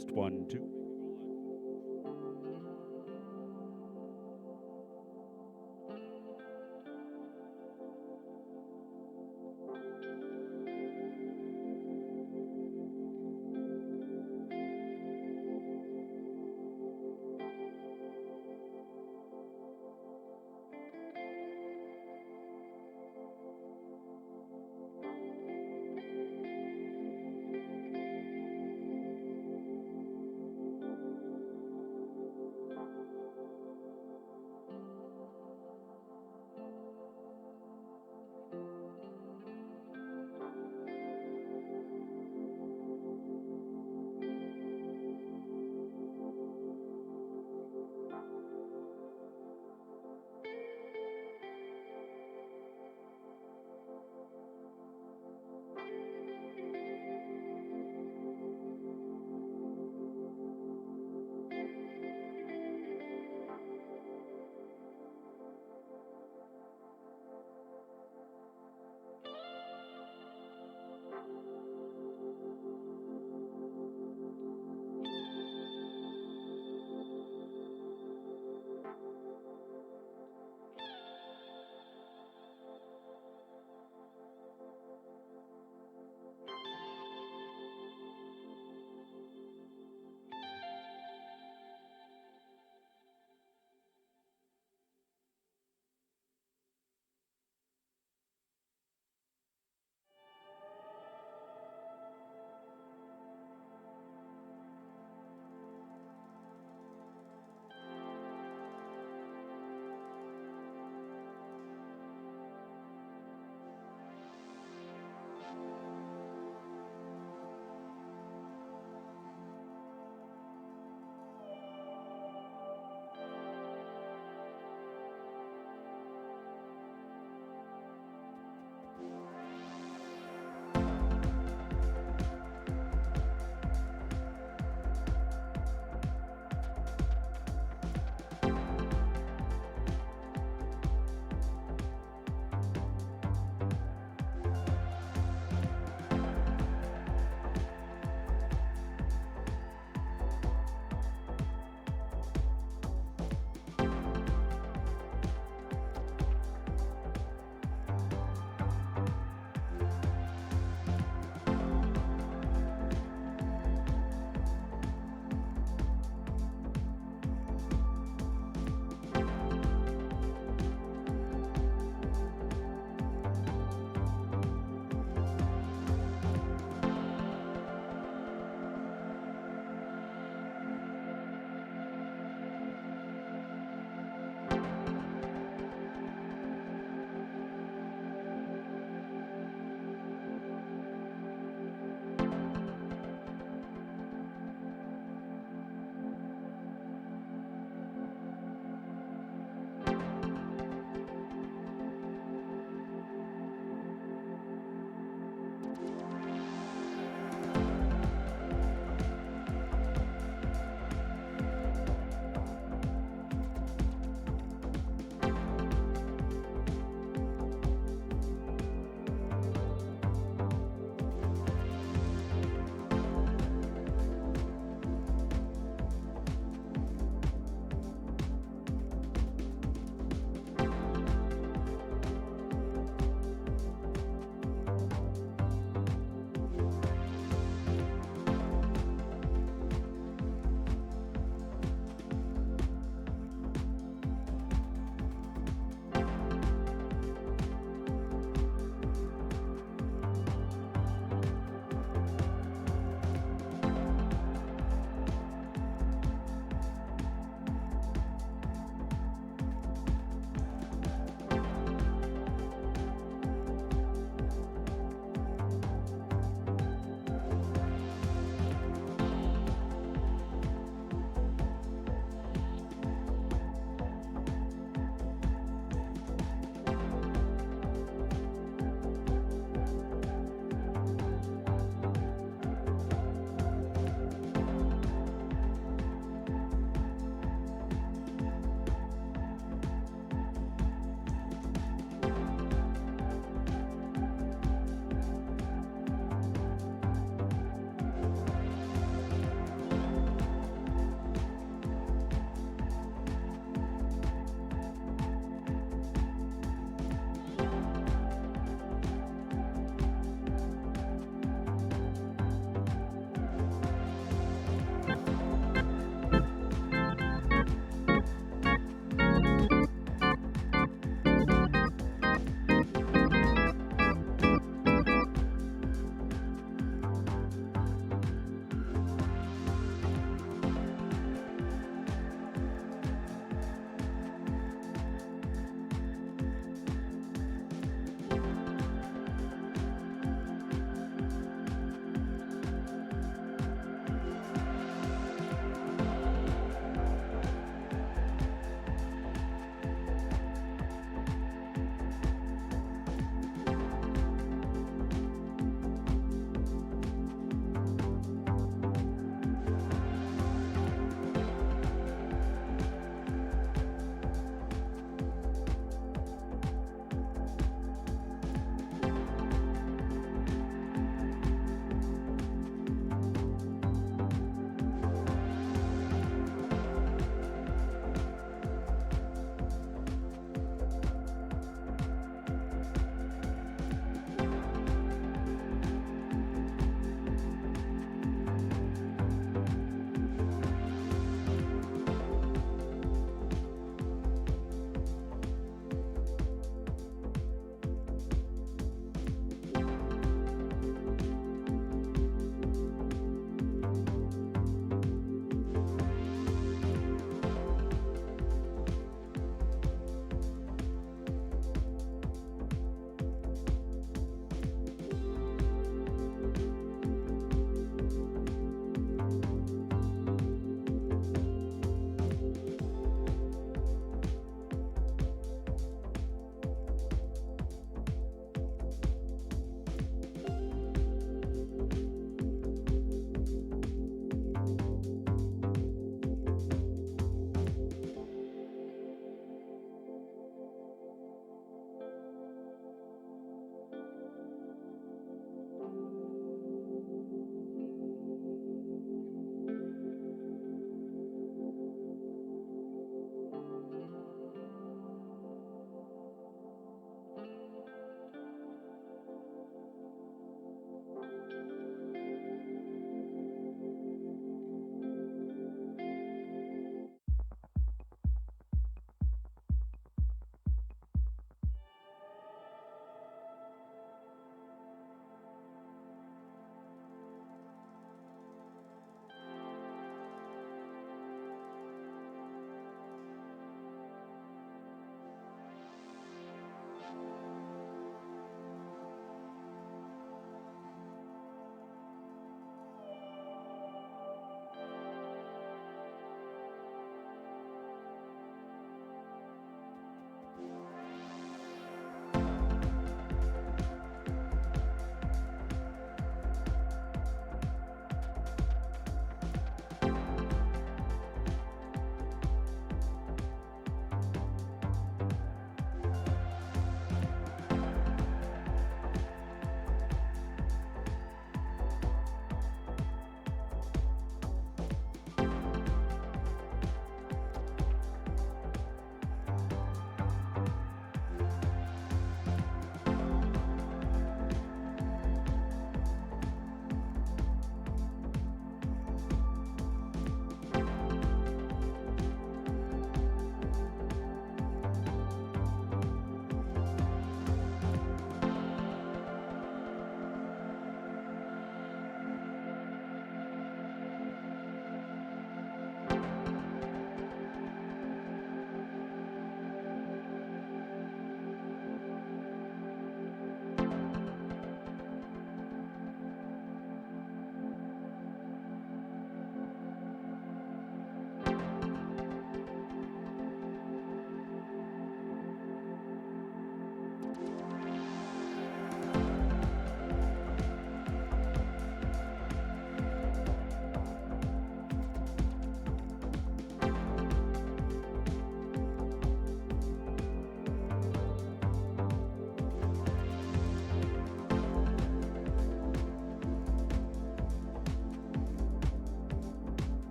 Test one, two.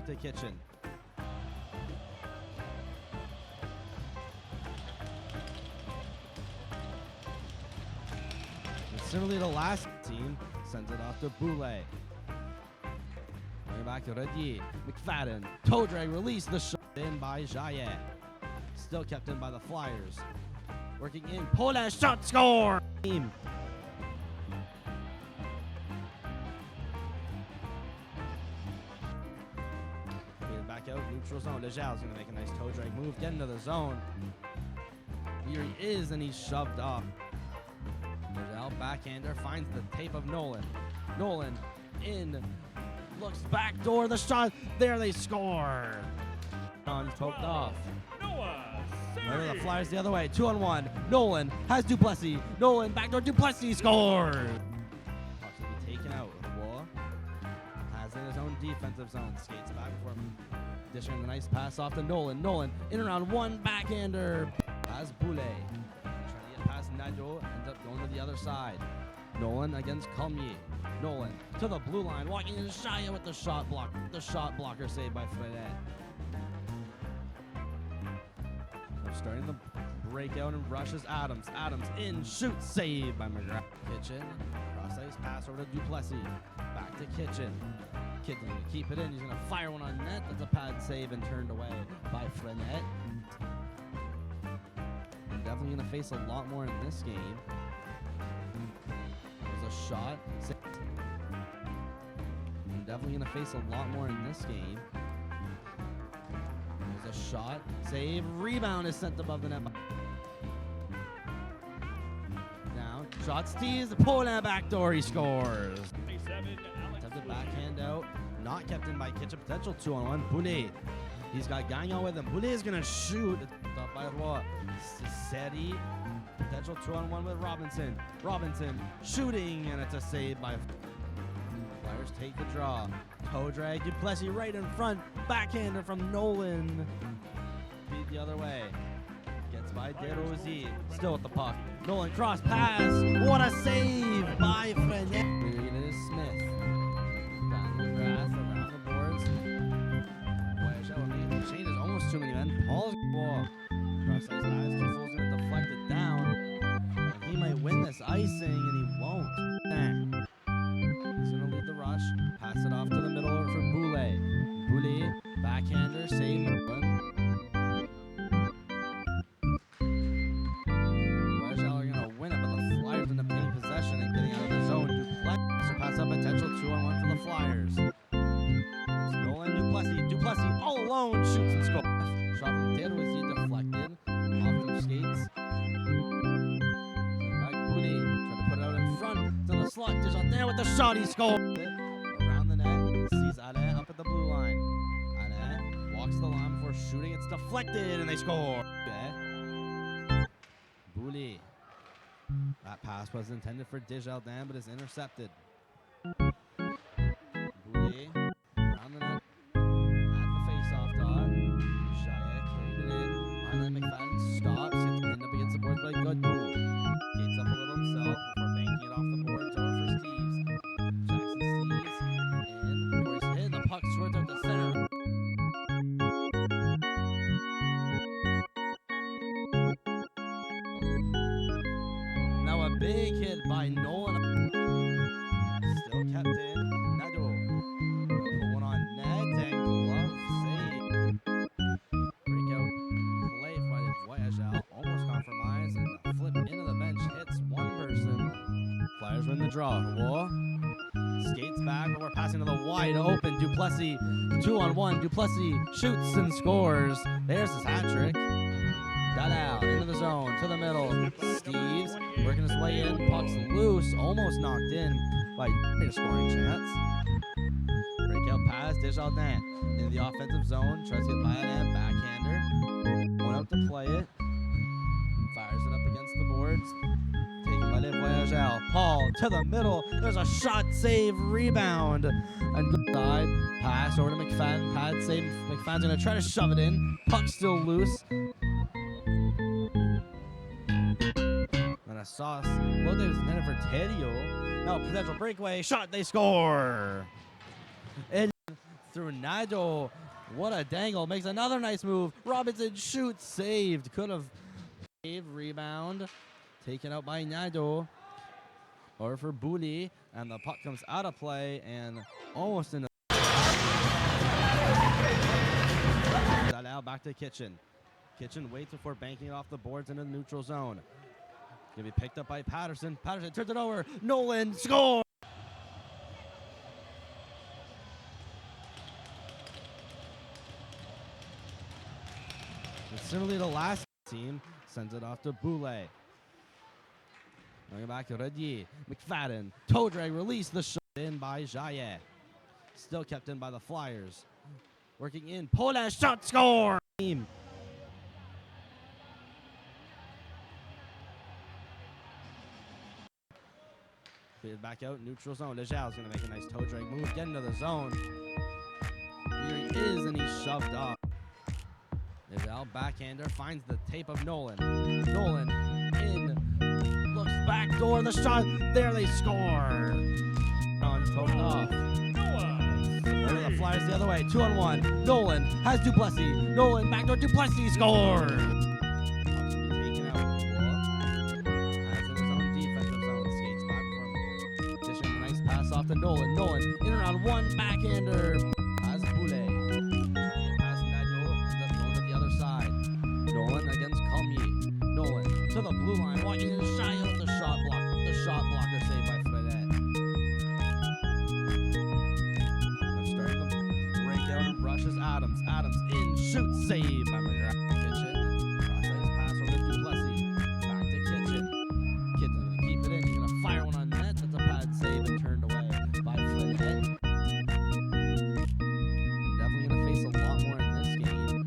to Kitchen. And similarly, the last team sends it off to Boulay. Going back to Redier. McFadden. Toe drag release. The shot in by Jaillet. Still kept in by the Flyers. Working in. Paulin shot score. Team. Back out. Neutral zone. Lejal's going to make a nice toe drag move. Get into the zone. Here he is, and he's shoved off. Lejal backhander finds the tape of Nolan. Nolan in. Looks back door. The shot. There they score. He's poked off. Remember the Flyers the other way. 2-on-1. Nolan has Duplessis. Nolan backdoor. Duplessis scores. Puck to be taken out. Wall has in his own defensive zone. Skates back for him. Dishing a nice pass off to Nolan. Nolan in around one backhander. Has Boulay. Trying to get past Nadeau. Ends up going to the other side. Nolan against Cormier. Nolan to the blue line. Walking in Shia with the shot block. The shot blocker saved by Fredet. Starting the breakout and rushes Adams. Adams in, shoots, saved by McGrath. Kitchen, cross ice pass over to Duplessis. Back to Kitchen. Kitchen gonna keep it in. He's gonna fire one on net. That's a pad save and turned away by Frenet. Definitely gonna face a lot more in this game. There's a shot. Definitely gonna face a lot more in this game. A shot, save, rebound is sent above the net. Down, shots teased, Paulin backdoor, he scores. Attempted backhand out, not kept in by Kitchen, potential 2-on-1. Boulet, he's got Gagnon with him. Boulet is gonna shoot, stopped by Roy. Seri, potential 2-on-1 with Robinson. Robinson shooting, and it's a save by Flyers take the draw. Toe drag, Duplessis right in front. Backhander from Nolan. Beat the other way. Gets by DeRosier. Still with the puck. Nolan cross pass. What a save by Frenet. Here it is Smith. Down the grass, around the boards. Voyageurs, the chain is almost too many men. Paul's ball. Cross ice pass. Dufour's going to deflect it down. And he might win this icing, and he won't. He's going to lead the rush. Pass it off to the middle for Boulay. Boulay, backhander, save. Voyageurs are going to win it, but the Flyers end up taking possession and getting out of the zone. Duplessis, so pass up potential 2-on-1 for the Flyers. Nolan, Duplessis all alone, shoots and scores. Shot from DeRosier deflected. Off through skates. Back Boulay, trying to put it out in front. To the slot, Dijon there with the shot, he scored. Around the net, sees Alain up at the blue line. Alain walks the line before shooting. It's deflected, and they score. Boulay. That pass was intended for Desjardins, but is intercepted. Boulay around the net at the face-off dot. Shia carried it in. Behind that, McFadden stops. Gets pinned up against the boards by Godbout. Gates up a little himself before banking it off the boards over for Steves. Jackson Steves in. Before he's hit, the puck short out the center. Now a big hit by Nolan. Still kept in. Nadeau. Put one on net and glove save. Breakout play by the Voyageurs. Almost compromised, and the flip into the bench hits one person. Flyers win the draw. War skates back, but we're passing to the wide open Duplessis. 2-on-1. Duplessis shoots and scores. There's his hat trick. Dadal into the zone, to the middle. Steves working his way in. Puck's loose, almost knocked in by a scoring chance. Breakout pass, Desjardins into the offensive zone. Tries to get by an backhander. Going out to play it. Fires it up against the boards. Taken by the Voyageurs. Paul to the middle. There's a shot, save, rebound. And good side. Pass over to McFadden. Pad save. McFadden's going to try to shove it in. Puck still loose. And a sauce. Looked like it was intended for Tedio. Now potential breakaway. Shot, they score. And through Nigel. What a dangle. Makes another nice move. Robinson shoots. Saved. Could have saved. Rebound. Taken out by Nigel. Or for Bouli. And the puck comes out of play and almost in the... Now back to Kitchen. Kitchen waits before banking it off the boards into the neutral zone. Gonna be picked up by Patterson. Patterson turns it over. Nolan score. And similarly, the last team sends it off to Boulay. Going back to Redier. McFadden. Toe drag release. The shot in by Jaillet. Still kept in by the Flyers. Working in. Poland shot score. Team. Back out, neutral zone. Lejal's going to make a nice toe drag move, get into the zone. Here he is, and he's shoved off. Lejal, backhander, finds the tape of Nolan. Nolan in, looks back door, the shot. There they score. On poked off. The Flyers the other way, 2-on-1. Nolan has Duplessis. Nolan backdoor, Duplessis scores. Off to Nolan. Nolan in around one backhander. As Boulay. Pass Nigel ends up going to the other side. Nolan against Colmier. Nolan to the blue line. Walking in shy out the shot block. The shot blocker saved by Fredette. They're starting to break out and rushes Adams. Adams in. Shoots. Save by McGrath. Kitchen. Cross-ice pass over to Duplessis. Back to Kitchen. Kitchen's going to keep it in. He's going to fire one on net. That's a pad save and turned away. By Flinthead. Definitely going to face a lot more in this game.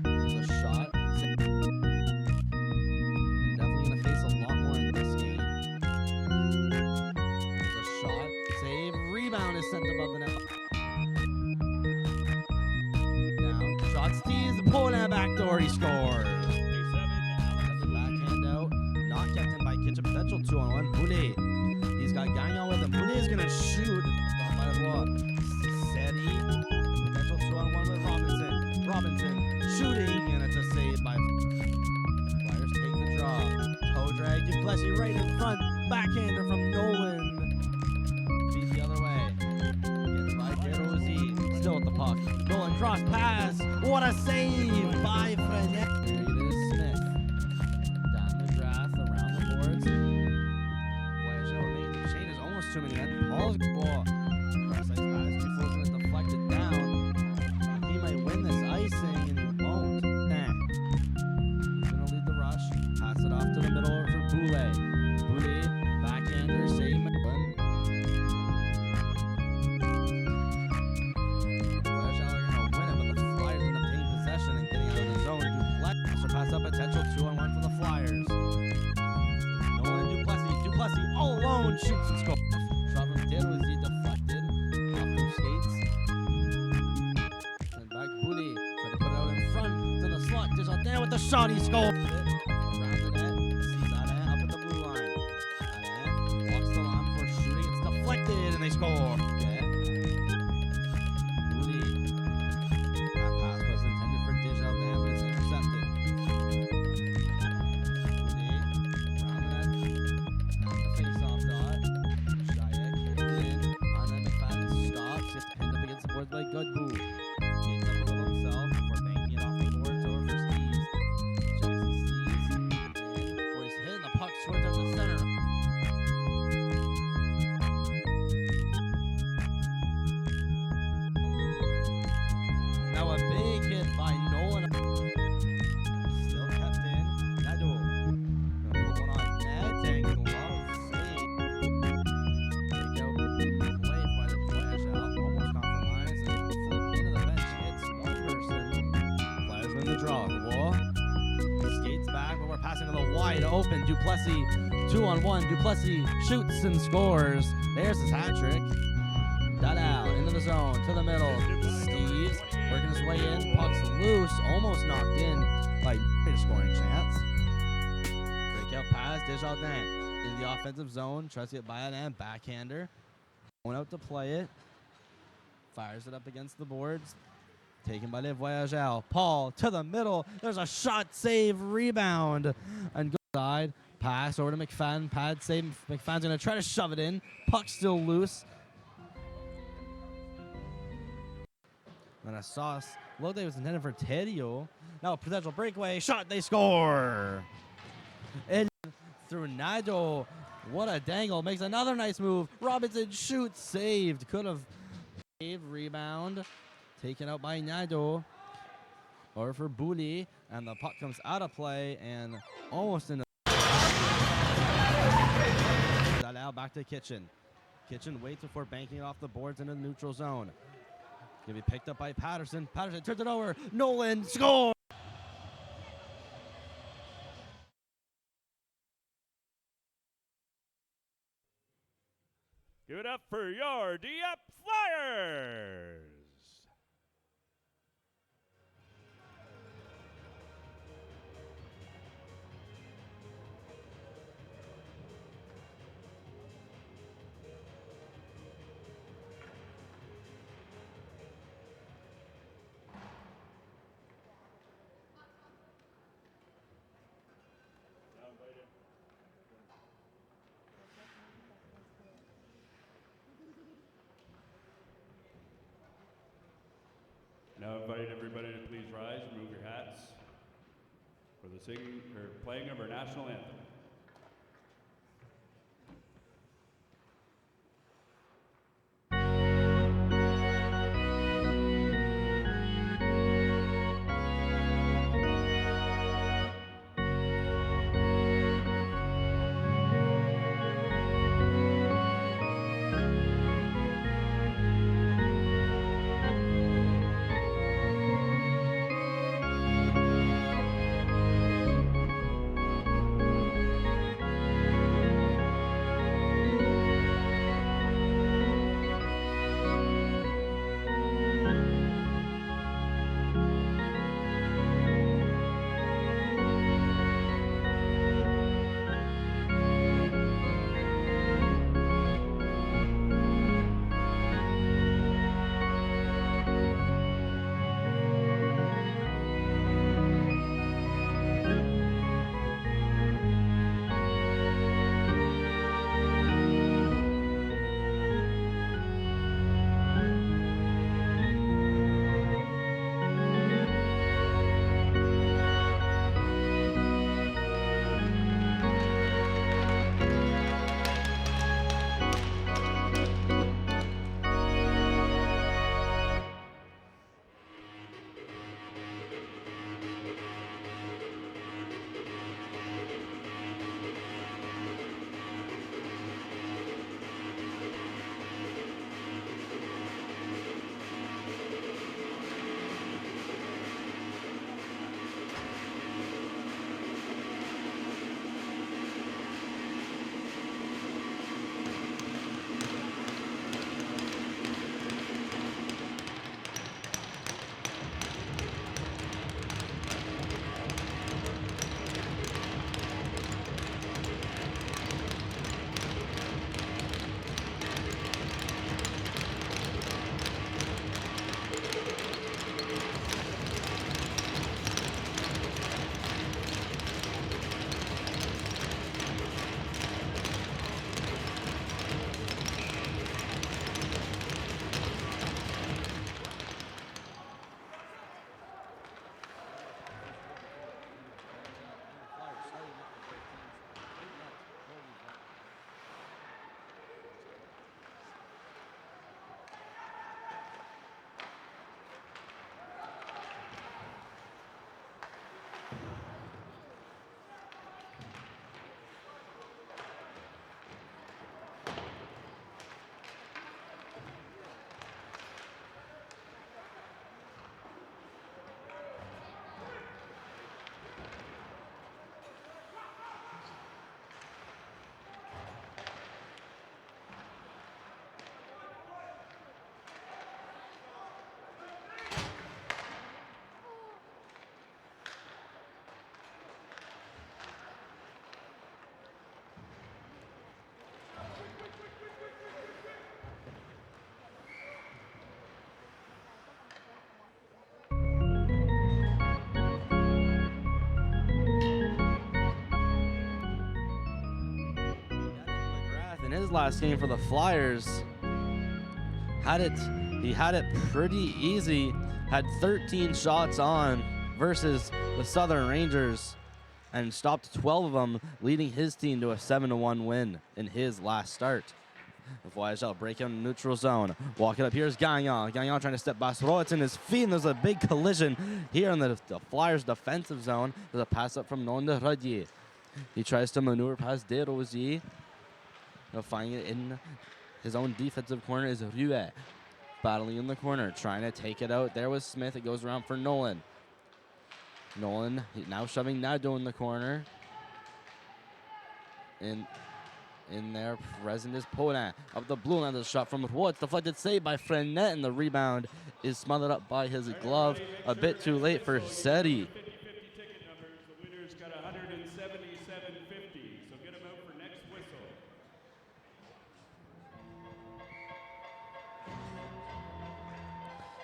There's a shot. Definitely going to face a lot more in this game. There's a shot. Save. Rebound is sent above the net. Down. Shots teased. Poland backdoor. He scores. That's the backhand out. Not kept in by Kitchen. Potential 2-on-1. Boulay. He's got Gagnon with him. Boulay is going to shoot. By Seti. Potential 2-on-1 with Robinson. Robinson shooting, and it's a save by Flyers. Take the draw. Toe drag. Duplessis right in front. Backhander from Nolan. Feeds the other way. Gets by Gerosi. Still with the puck. Nolan cross pass. What a save by Frenette. There it is, Smith. Down the draft, around the boards. Too many men. Paul's ball. Cross-ice pass. Before it's going to deflect it down. He might win this icing, and he won't. Nah. He's going to lead the rush. Pass it off to the middle for Boulay. Boulay, backhander, save. Voyageurs are going to win it, but the Flyers end up taking possession and getting out of the zone. Duplessis surpass up potential 2-on-1 for the Flyers. Nolan Duplessis all alone shoots and scores. Shot from Derosi deflected off the skates. And back Bouli trying to put it out in front. To the slot. Desjardins with the shot. He scores. Around the net. Sees Alain up at the blue line. Alain walks the line before shooting. It's deflected and they score. Bouli. That pass was intended for Desjardins, but it's intercepted. By Godbout. Gains up a little himself before banking it off the boards over for Steves. Jackson Steves. And before he's hitting the puck short down the center. Now a big hit by Nolan. Still kept in. Nado. Gonna put one on net and glove save. Break out play by the Voyageurs. Almost compromised. The draw. War skates back, but we're passing to the wide open. Duplessis 2-on-1. Duplessis shoots and scores. There's his hat trick. Dada into the zone to the middle. Steves working his way in. Puck's loose, almost knocked in by a scoring chance. Breakout pass. Desjardins in the offensive zone. Tries to get by an backhander. Going out to play it. Fires it up against the boards. Taken by Les Voyageurs. Paul to the middle. There's a shot, save, rebound. And go side. Pass over to McFadden. Pad save. McFadden's going to try to shove it in. Puck still loose. And a sauce. Looked like it was intended for Tedio. Now a potential breakaway. Shot. They score. And through Nigel. What a dangle. Makes another nice move. Robinson shoots. Saved. Could have saved. Rebound. Taken out by Nado. Or for Bouli. And the puck comes out of play and almost in the. Now back to Kitchen. Kitchen waits before banking it off the boards into the neutral zone. Gonna be picked up by Patterson. Patterson turns it over. Nolan score. Give it up for your Dieppe Flyers. Now invite everybody to please rise, remove your hats for the singing or playing of our national anthem. last game for the Flyers. He had it pretty easy. Had 13 shots on versus the Southern Rangers and stopped 12 of them, leading his team to a 7-1 win in his last start. The Voyageurs break out in the neutral zone. Walking up, here's Gagnon. Gagnon trying to step past Roy. It's in his feet, and there's a big collision here in the Flyers' defensive zone. There's a pass up from Nolan de Rodier. He tries to maneuver past De Rosier. Finding it in his own defensive corner is Ruet. Battling in the corner, trying to take it out. There was Smith. It goes around for Nolan. Nolan now shoving Nadeau in the corner. In there, present is Paulin. Up the blue line, there's a shot from Roy. It's deflected, saved by Frenet, and the rebound is smothered up by his glove. A bit too late for Seti. The winner's got 177.50, so get him out for next whistle.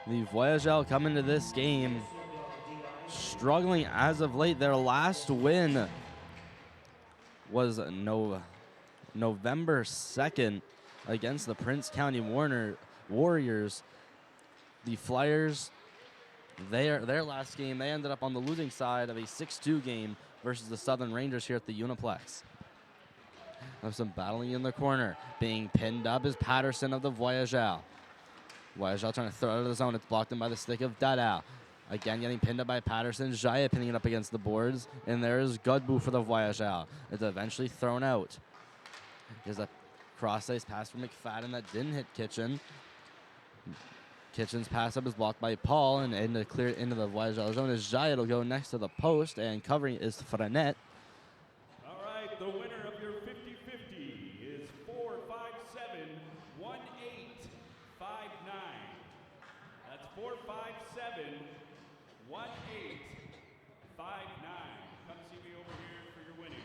The Voyageurs come into this game struggling as of late. Their last win was November 2nd against the Prince County Warriors. The Flyers, their last game, they ended up on the losing side of a 6-2 game versus the Southern Rangers here at the Uniplex. There's some battling in the corner. Being pinned up is Patterson of the Voyageurs. Voyageurs trying to throw it out of the zone. It's blocked in by the stick of Dada. Again, getting pinned up by Patterson. Jaya pinning it up against the boards. And there's Godbout for the Voyageurs. It's eventually thrown out. There's a cross-ice pass from McFadden that didn't hit Kitchen. Kitchen's pass up is blocked by Paul and cleared into the Voyageurs zone. As Jaya will go next to the post, and covering is Frenet. All right, the winner of your 50-50 is 457-1859. That's 457-1859. Come see me over here for your winnings.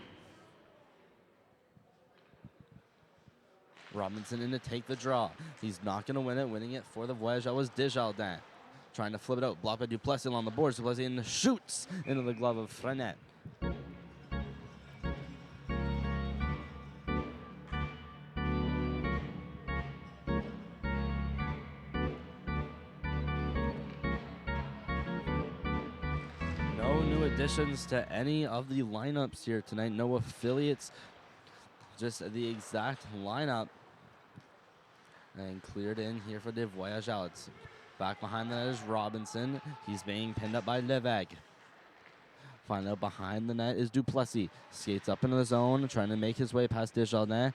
Robinson in to take the draw. He's not going to win it. Winning it for the Voyageurs was Desjardins. Trying to flip it out. Blocked by Duplessis on the boards. Duplessis shoots into the glove of Frenet. No new additions to any of the lineups here tonight. No affiliates. Just the exact lineup. And cleared in here for the Voyageurs. It's back behind the net is Robinson. He's being pinned up by Levesque. Finally out behind the net is Duplessis. Skates up into the zone, trying to make his way past Desjardins.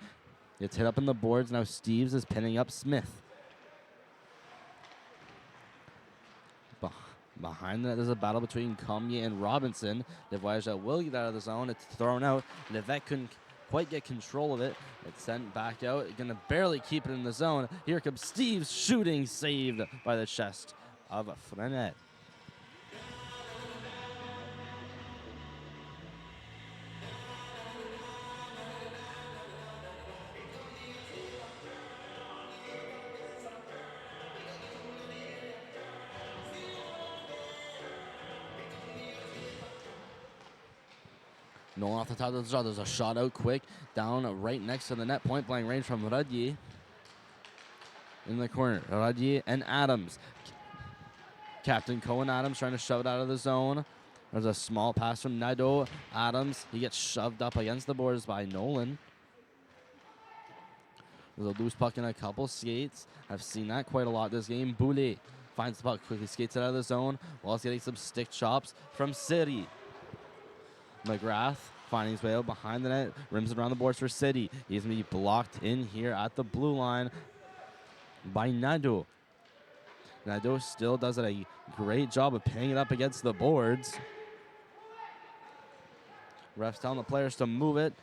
It's hit up in the boards. Now Steves is pinning up Smith. Behind the net, there's a battle between Cormier and Robinson. The Voyageurs will get out of the zone. It's thrown out. Levesque couldn't quite get control of it. It's sent back out. Gonna barely keep it in the zone. Here comes Steve's shooting, saved by the chest of Frenet. Nolan off the top of the draw. There's a shot out quick. Down right next to the net. Point blank range from Radier. In the corner. Radier and Adams. Captain Cohen Adams trying to shove it out of the zone. There's a small pass from Nadeau. Adams, he gets shoved up against the boards by Nolan. There's a loose puck in a couple skates. I've seen that quite a lot this game. Boulet finds the puck, quickly skates it out of the zone while he's getting some stick chops from City. McGrath finding his way out behind the net, rims it around the boards for City. He's going to be blocked in here at the blue line by Nadeau. Nadeau still does a great job of pinning it up against the boards. Refs telling the players to move it,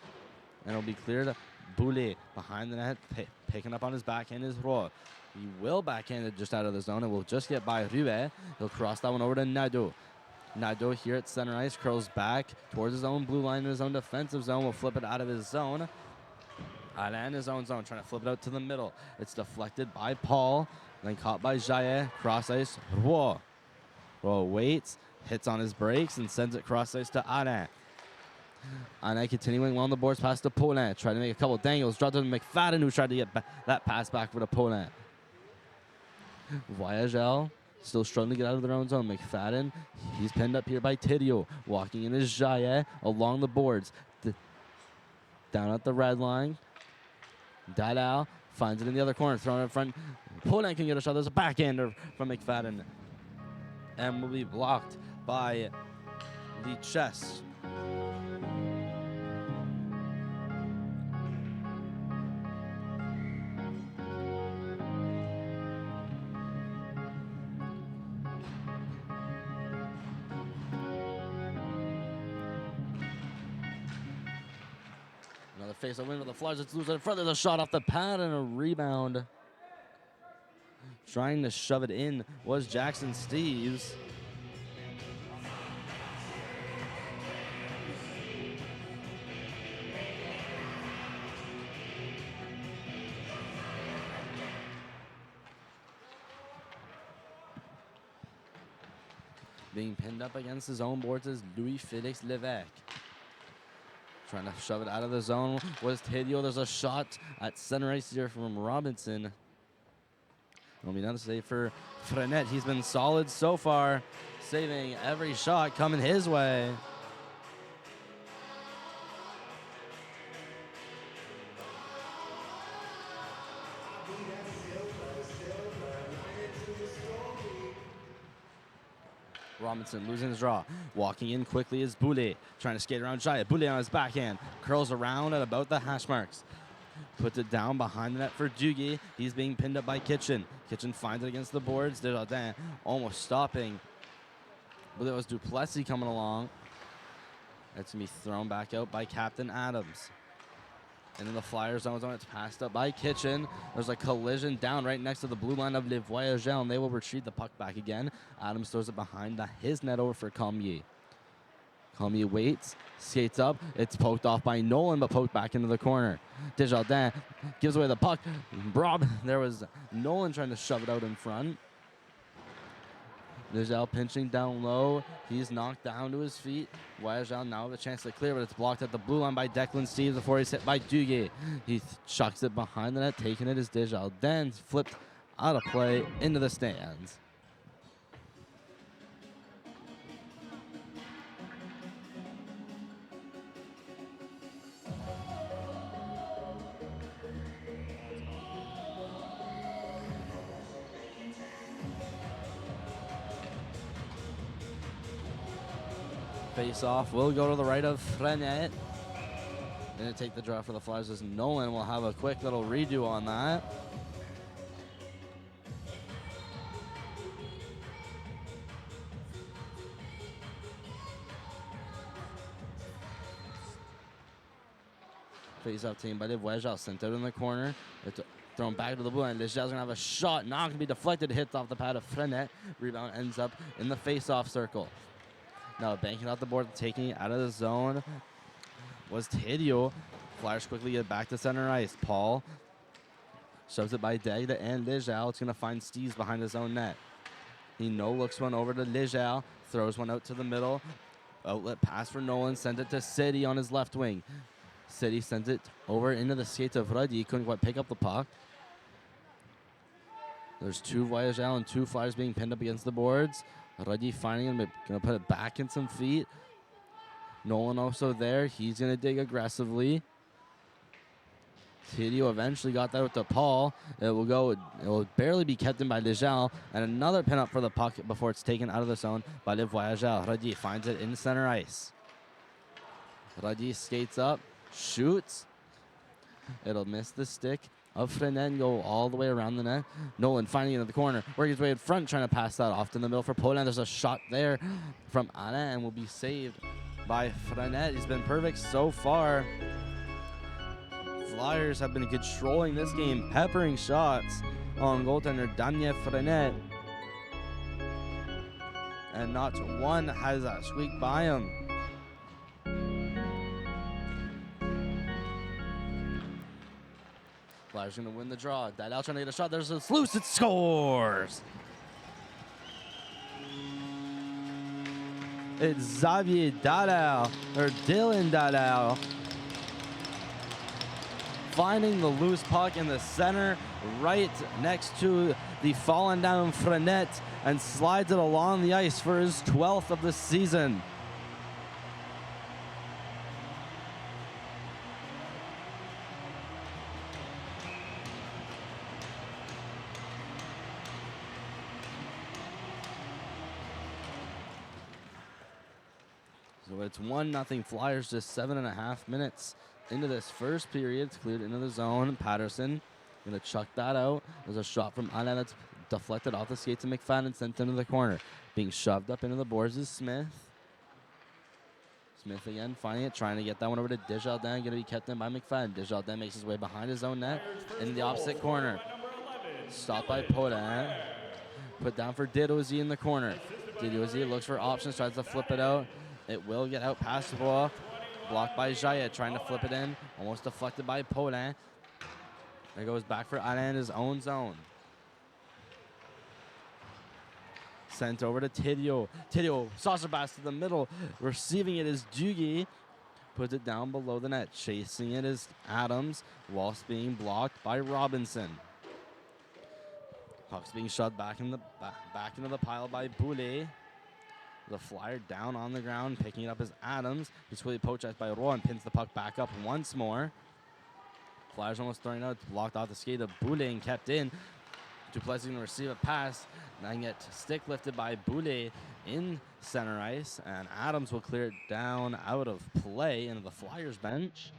and it'll be cleared. Boulet behind the net, picking up on his backhand is Roy. He will backhand it just out of the zone, and will just get by Ruet. He'll cross that one over to Nadeau. Nadeau here at center ice curls back towards his own blue line in his own defensive zone. Will flip it out of his zone. Alain in his own zone, trying to flip it out to the middle. It's deflected by Paul, then caught by Jaillet. Cross ice, Roy. Roy waits, hits on his brakes, and sends it cross ice to Alain. And continuing along the boards past to Poland. Tried to make a couple of dangles. Dropped to McFadden, who tried to get that pass back for the Poland. Voyageurs still struggling to get out of their own zone. McFadden, he's pinned up here by Tidio. Walking in his Jaillet along the boards. Down at the red line. Dalal finds it in the other corner. Throwing it in front. Poland can get a shot. There's a backhander from McFadden. And will be blocked by the chest. Another face-off win with the Flyers. It's losing in front. There's a shot off the pad and a rebound. Trying to shove it in was Jackson Steves. Being pinned up against his own boards is Louis-Félix Lévesque. Trying to shove it out of the zone was Tidio. There's a shot at center ice here from Robinson. It'll be another save for Frenet. He's been solid so far, saving every shot coming his way. Robinson losing his draw. Walking in quickly is Boulay. Trying to skate around Jaya. Boulay on his backhand. Curls around at about the hash marks. Puts it down behind the net for Duguay. He's being pinned up by Kitchen. Kitchen finds it against the boards. Desjardins almost stopping. But there was Duplessis coming along. That's going to be thrown back out by Captain Adams. And in the Flyers zone, it's passed up by Kitchen. There's a collision down right next to the blue line of Les Voyageurs, and they will retrieve the puck back again. Adams throws it behind his net over for Cormier. Cormier waits, skates up. It's poked off by Nolan, but poked back into the corner. Desjardins gives away the puck. There was Nolan trying to shove it out in front. Desjardins pinching down low. He's knocked down to his feet. Voyageurs now have a chance to clear, but it's blocked at the blue line by Declan Steves before he's hit by Duguay. He chucks it behind the net, taking it as Desjardins flipped out of play into the stands. Face-off will go to the right of Frenet. Going to take the draw for the Flyers as Nolan will have a quick little redo on that. Face-off team by the Voyageurs sent out in the corner. It's thrown back to the blue line. Leger's going to have a shot. Not going to be deflected. Hits off the pad of Frenet. Rebound ends up in the face-off circle. Now banking out the board, taking it out of the zone was Tidio. Flyers quickly get back to center ice. Paul shoves it by Degda and Leger. It's going to find Steves behind his own net. He looks one over to Leger. Throws one out to the middle. Outlet pass for Nolan. Sends it to City on his left wing. City sends it over into the skates of Ruddy. Couldn't quite pick up the puck. There's two Voyageurs and two Flyers being pinned up against the boards. Ruddy finding him, going to put it back in some feet. Nolan also there. He's going to dig aggressively. Tidio eventually got that out to Paul. It will barely be kept in by Leger. And another pin up for the puck before it's taken out of the zone by Les Voyageurs. Ruddy finds it in center ice. Ruddy skates up, shoots. It'll miss the stick of Frenet, go all the way around the net. Nolan finding it in the corner, working his way in front, trying to pass that off in the middle for Poland. There's a shot there from Alain and will be saved by Frenet. He's been perfect so far. Flyers have been controlling this game, peppering shots on goaltender Damien Frenet. And not one has squeaked by him. Flyers going to win the draw. Didal trying to get a shot. There's a loose. It scores. It's Xavier Dadal, or Dylan Dadal, finding the loose puck in the center, right next to the fallen down Frenet, and slides it along the ice for his 12th of the season. So it's 1-0 Flyers, just 7.5 minutes into this first period. It's cleared into the zone. Patterson gonna chuck that out. There's a shot from Anna that's deflected off the skates of McFadden, sent into the corner. Being shoved up into the boards is Smith. Smith again, finding it, trying to get that one over to Desjardins. Gonna be kept in by McFadden. Desjardins makes his way behind his own net in the opposite corner. Stopped by Podin. Put down for Didozy in the corner. Didozy looks for options, tries to flip it out. It will get out past the ball. Blocked by Jaya, trying to flip it in. Almost deflected by Podin. There goes back for Anna in his own zone. Sent over to Tidio. Tidio, saucer pass to the middle. Receiving it is Dugi. Puts it down below the net. Chasing it is Adams, whilst being blocked by Robinson. Puck's being shoved back into the pile by Boulay. The Flyer down on the ground, picking it up as Adams. He's quickly poached by Roy and pins the puck back up once more. Flyers almost throwing out. It's blocked off the skate of Boulay and kept in. Duplessis going to receive a pass. Then get stick lifted by Boulay in center ice. And Adams will clear it down out of play into the Flyers bench.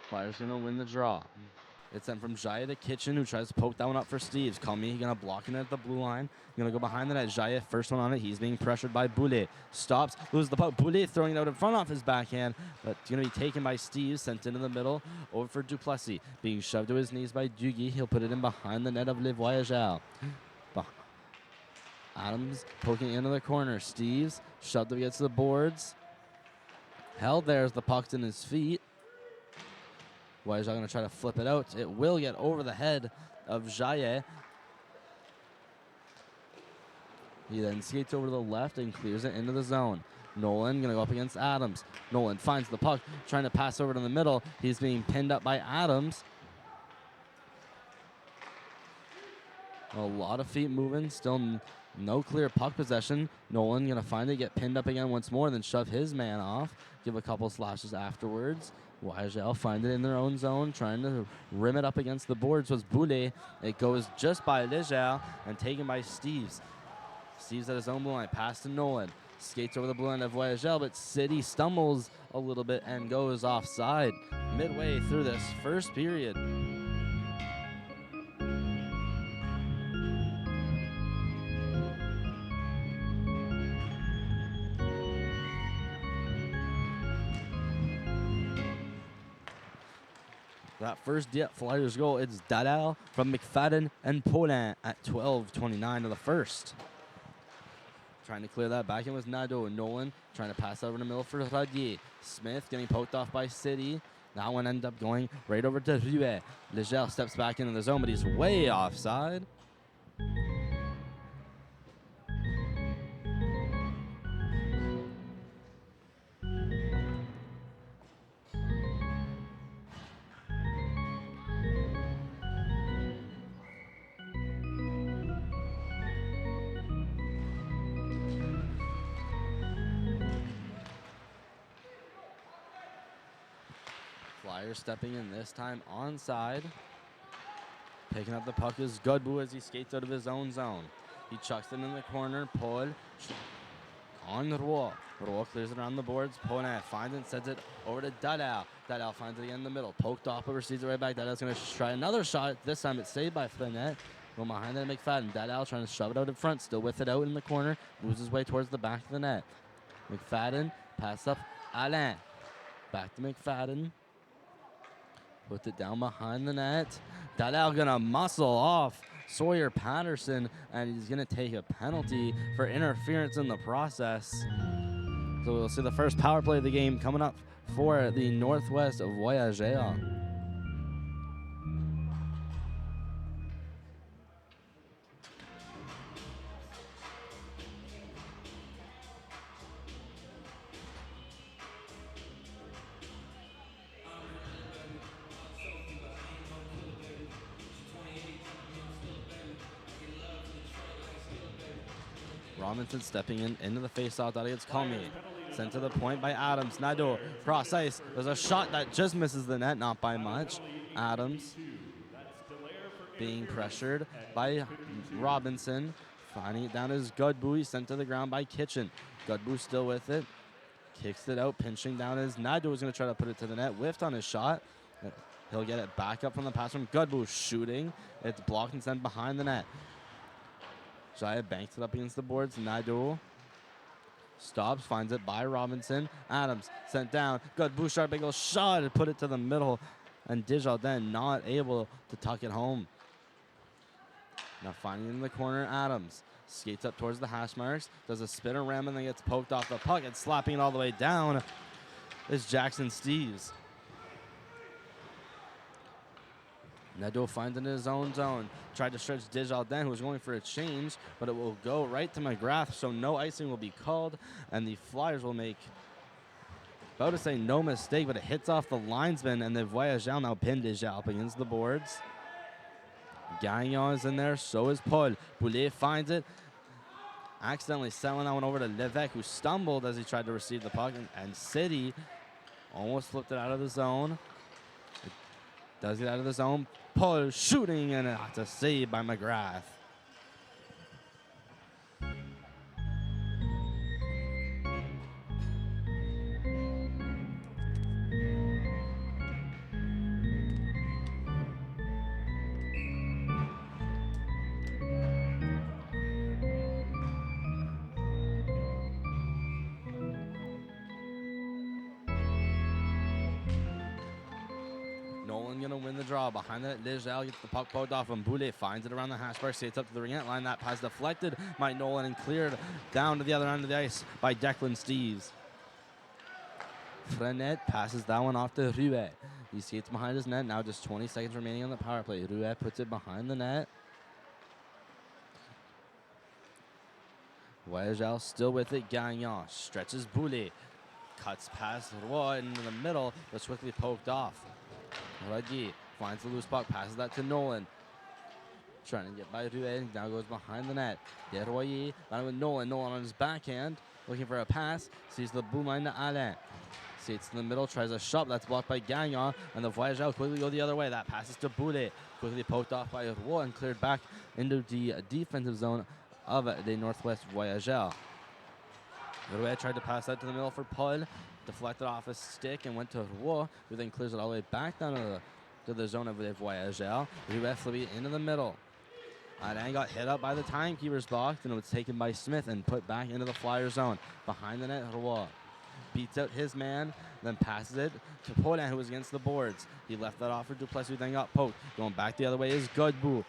Flyers going to win the draw. It's sent from Jaya to Kitchen, who tries to poke that one up for Steves. Comey going to block it at the blue line. Going to go behind the net. Jaya, first one on it. He's being pressured by Boulay. Stops, loses the puck. Boulay throwing it out in front off his backhand, but it's going to be taken by Steves, sent into the middle, over for Duplessis. Being shoved to his knees by Dugi. He'll put it in behind the net of Les Voyageurs. Adams poking into the corner. Steves shoved up against the boards. Held there as the puck's in his feet. Voyageurs going to try to flip it out. It will get over the head of Jaye. He then skates over to the left and clears it into the zone. Nolan going to go up against Adams. Nolan finds the puck, trying to pass over to the middle. He's being pinned up by Adams. A lot of feet moving, still no clear puck possession. Nolan going to find it, get pinned up again once more, then shove his man off. Give a couple slashes afterwards. Voyageurs find it in their own zone, trying to rim it up against the boards. Was Boulay. It goes just by Leger and taken by Steves. Steves at his own blue line, pass to Nolan. Skates over the blue line of Voyageurs, but City stumbles a little bit and goes offside midway through this first period. That first Dieppe Flyers goal, it's Dadal from McFadden and Paulin at 12:29 of the first. Trying to clear that back in was Nadeau. Nolan trying to pass over the middle for Radier. Smith getting poked off by City. That one ended up going right over to Ruet. Leger steps back into the zone, but he's way offside. Flyers stepping in this time onside. Picking up the puck is Godbout as he skates out of his own zone. He chucks it in the corner. Paul on Roy. Roy clears it around the boards. Paulin finds it, sends it over to Dadal. Dadal finds it again in the middle. Poked off, but receives it right back. Dadal's going to try another shot. This time it's saved by Frenet. Going behind that McFadden. Dadal trying to shove it out in front. Still with it out in the corner. Moves his way towards the back of the net. McFadden pass up Alain. Back to McFadden. Puts it down behind the net. Dadal gonna muscle off Sawyer Patterson, and he's going to take a penalty for interference in the process. So we'll see the first power play of the game coming up for the Northwest Voyageurs. Robinson stepping into the faceoff that against Comey. Sent to the point by Adams. Nadeau, cross ice. There's a shot that just misses the net, not by much. Adams being pressured by Robinson. Finding it down is Godbout. He's sent to the ground by Kitchen. Godbout still with it. Kicks it out, pinching down is Nadeau is going to try to put it to the net. Whiffed on his shot. He'll get it back up from the pass from Godbout shooting. It's blocked and sent behind the net. Jaya banks it up against the boards. Nadeau stops, finds it by Robinson. Adams sent down. Good Bouchard, big old shot and put it to the middle. And Desjardins not able to tuck it home. Now finding it in the corner, Adams skates up towards the hash marks. Does a spinner ram and then gets poked off the puck. And slapping it all the way down is Jackson Steves. Nadeau finds it in his own zone. Tried to stretch Desjardins, who was going for a change, but it will go right to McGrath, so no icing will be called, and the Flyers will make, about to say no mistake, but it hits off the linesman, and the Voyageurs now pin Desjardins up against the boards. Gagnon is in there, so is Paul. Boulet finds it, accidentally selling that one over to Levesque, who stumbled as he tried to receive the puck, and City almost flipped it out of the zone. Does get out of the zone. Paul shooting, and it's a save by McGrath. Nolan gonna win the draw. Behind that, Lizelle gets the puck poked off, and Boulet finds it around the hash bar, skates up to the ringette line. That pass deflected by Nolan and cleared down to the other end of the ice by Declan Steves. Frenet passes that one off to Ruet. He skates behind his net. Now just 20 seconds remaining on the power play. Ruet puts it behind the net. Voyageurs still with it. Gagnon stretches Boulet. Cuts past Roy into the middle, but quickly poked off. Radier finds the loose puck, passes that to Nolan. Trying to get by Ruet, now goes behind the net. Desroyer, running with Nolan. Nolan on his backhand, looking for a pass. Sees the boom line to Alain. Skates in the middle, tries a shot, that's blocked by Gagnon, and the Voyageurs quickly go the other way. That passes to Boulet, quickly poked off by Roy and cleared back into the defensive zone of the Northwest Voyageurs. Ruet tried to pass that to the middle for Paul. Deflected off his stick and went to Roy, who then clears it all the way back down to the zone of the Voyageurs. Ruet flipped into the middle. Alain got hit up by the timekeeper's box, and it was taken by Smith and put back into the Flyer zone. Behind the net, Roy beats out his man, then passes it to Paulin, who was against the boards. He left that off for Duplessis, who then got poked. Going back the other way is Godbout.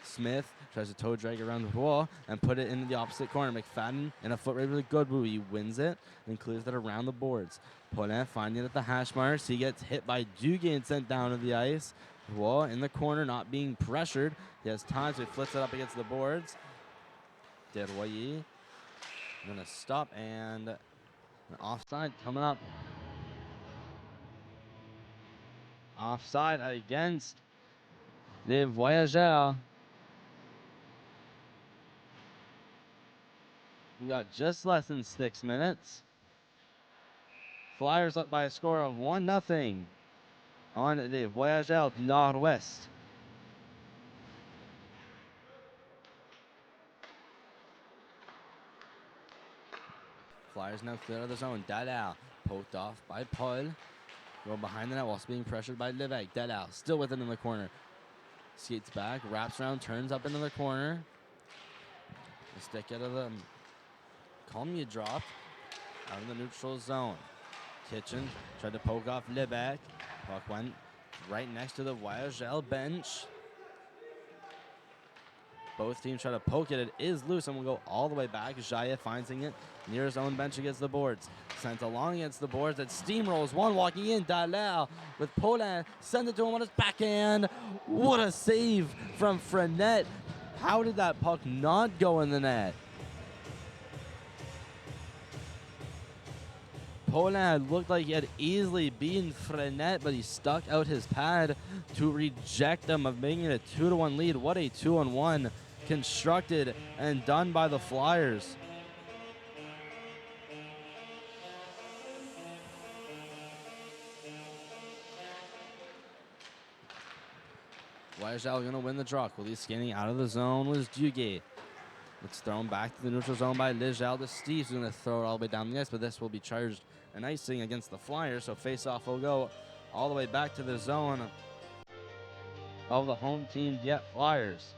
Smith tries to toe drag around Roy and put it into the opposite corner. McFadden in a foot race with Godbout. He wins it and clears it around the boards. Paulin finding it at the hash marks. He gets hit by Duguay and sent down to the ice. Roy in the corner, not being pressured. He has time, so he flips it up against the boards. Desroyer going to stop, and an offside coming up. Offside against the Voyageurs. We got just less than 6 minutes. Flyers up by a score of 1-0 on the Voyageurs Nord-Ouest. Flyers now clear of the zone. Dalal poked off by Paul. Go behind the net whilst being pressured by Levesque. Dalal still with it in the corner. Skates back, wraps around, turns up into the corner. The stick out of the Colmier dropped out of the neutral zone. Kitchen tried to poke off Levesque. Puck went right next to the Voyageurs bench. Both teams try to poke it. It is loose and will go all the way back. Jaya finding it near his own bench against the boards. Sent along against the boards. It steamrolls. One walking in. Dallaire with Paulin. Send it to him on his backhand. What a save from Frenette. How did that puck not go in the net? Paulin looked like he had easily beaten Frenette, but he stuck out his pad to reject them of making it a 2-1 lead. What a 2-on-1 constructed and done by the Flyers. Voyageurs going to win the draw. Quickly scanning out of the zone was Duguay. It's thrown back to the neutral zone by Legel to Steve, who's going to throw it all the way down the ice, but this will be charged and icing against the Flyers, so face-off will go all the way back to the zone of the home team Dieppe Flyers.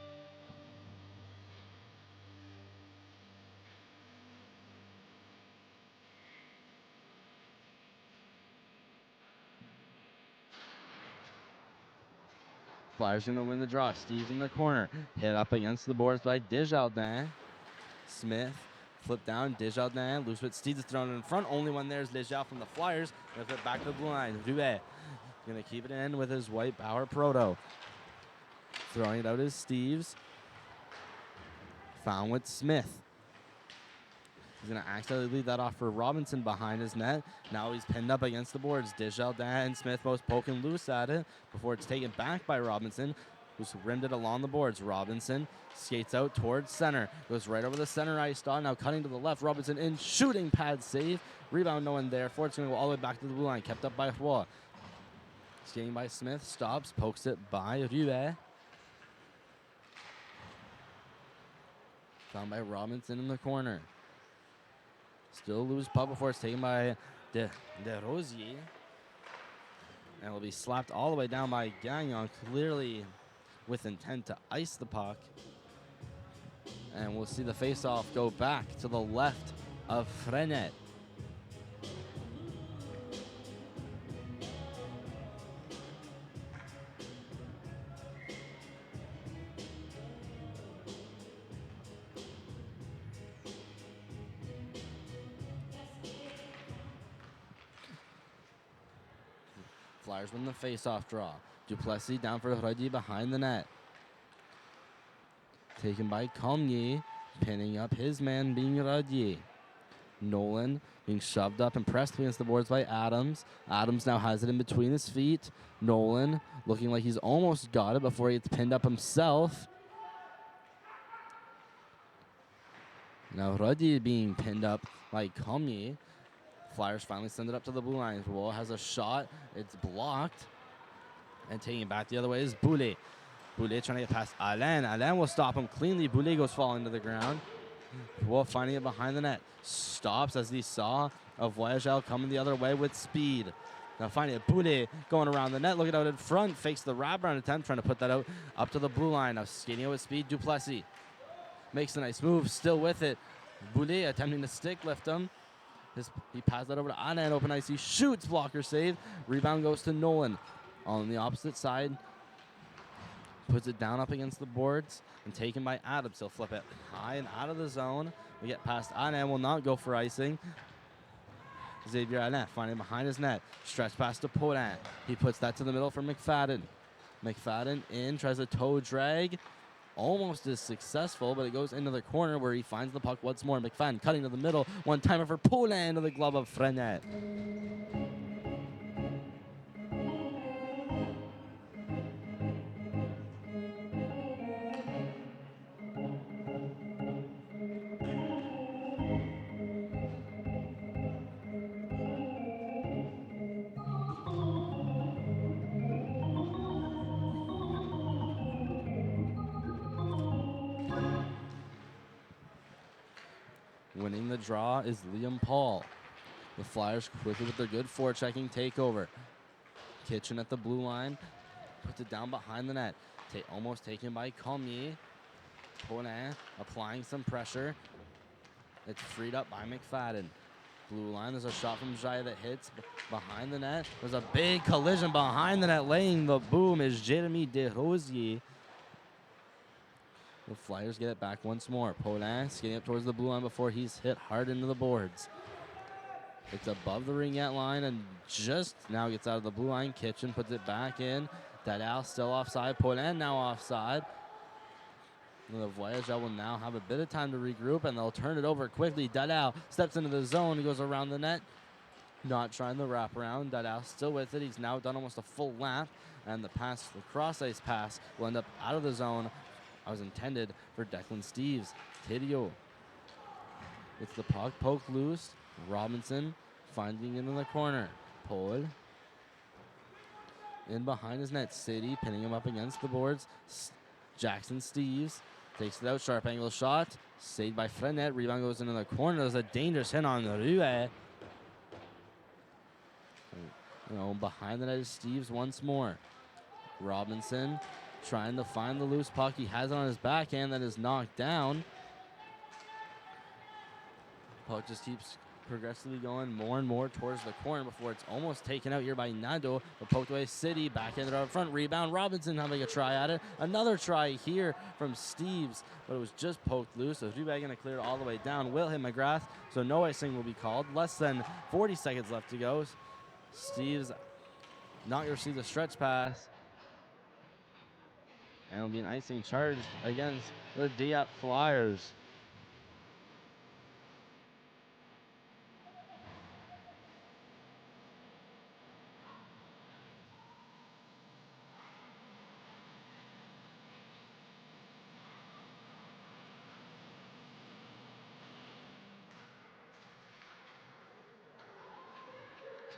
Flyers going to win the draw. Steve's in the corner. Hit up against the boards by Desjardins. Smith flip down. Desjardins loose with Steve's thrown in front. Only one there is Legel from the Flyers. Going to flip back to the blue line. Rouet going to keep it in with his white power proto. Throwing it out is Steve's. Found with Smith. He's going to accidentally lead that off for Robinson behind his net. Now he's pinned up against the boards. Desjardins and Smith both poking loose at it before it's taken back by Robinson, who's rimmed it along the boards. Robinson skates out towards center. Goes right over the center ice dot. Now cutting to the left. Robinson in shooting pad save. Rebound no one there. Ford's going to go all the way back to the blue line. Kept up by Roy. Skating by Smith. Stops. Pokes it by Rouet. Found by Robinson in the corner. Still loose puck before it's taken by De Rosier. And it will be slapped all the way down by Gagnon, clearly with intent to ice the puck. And we'll see the face-off go back to the left of Frenette. Flyers win the face-off draw. Duplessis down for Rodi behind the net. Taken by Cormier, pinning up his man being Rodier. Nolan being shoved up and pressed against the boards by Adams. Adams now has it in between his feet. Nolan looking like he's almost got it before he gets pinned up himself. Now Rodier being pinned up by Cormier. Flyers finally send it up to the blue line. Wall has a shot. It's blocked. And taking it back the other way is Boulet. Boulet trying to get past Alain. Alain will stop him cleanly. Boulet goes falling to the ground. Wall finding it behind the net. Stops as he saw a Voyageurs coming the other way with speed. Now finding it. Boulet going around the net. Looking out in front. Fakes the wraparound attempt. Trying to put that out up to the blue line. Now skating out with speed. Duplessis makes a nice move. Still with it. Boulet attempting to stick lift him. He passed that over to Anna and open ice. He shoots, blocker save. Rebound goes to Nolan. On the opposite side, puts it down up against the boards and taken by Adams. He'll flip it high and out of the zone. We get past Anna and will not go for icing. Xavier Alain finding behind his net. Stretch pass to Paulin. He puts that to the middle for McFadden. McFadden in, tries a toe drag. Almost is successful, but it goes into the corner where he finds the puck once more. McFadden cutting to the middle. One timer for Paulin to the glove of Frenette. Winning the draw is Liam Paul. The Flyers quickly with their good forechecking takeover. Kitchen at the blue line. Puts it down behind the net. Almost taken by Cormier. Paulin applying some pressure. It's freed up by McFadden. Blue line, there's a shot from Jaya that hits behind the net. There's a big collision behind the net. Laying the boom is Jeremy Desrosiers. The Flyers get it back once more. Paulin skating up towards the blue line before he's hit hard into the boards. It's above the ringette line and just now gets out of the blue line. Kitchen puts it back in. Dadal still offside. Paulin now offside. And the Voyageurs will now have a bit of time to regroup, and they'll turn it over quickly. Dadal steps into the zone. He goes around the net. Not trying the wraparound. Dadal still with it. He's now done almost a full lap. And the pass, the cross-ice pass, will end up out of the zone. I was intended for Declan Steves. Tidio. It's the puck poked loose. Robinson finding it in the corner. Paul in behind his net. City pinning him up against the boards. Jackson Steves takes it out. Sharp angle shot. Saved by Frenet. Rebound goes into the corner. There's a dangerous hit on Rue. Behind the net is Steves once more. Robinson trying to find the loose puck. He has it on his backhand that is knocked down. Puck just keeps progressively going more and more towards the corner before it's almost taken out here by Nando. But poked away City, backhanded out front, rebound. Robinson having a try at it. Another try here from Steves, but it was just poked loose. So Dubé going to clear it all the way down. Will hit McGrath, so no icing will be called. Less than 40 seconds left to go. Steves not going to receive the stretch pass. And it'll be an icing charge against the Dieppe Flyers.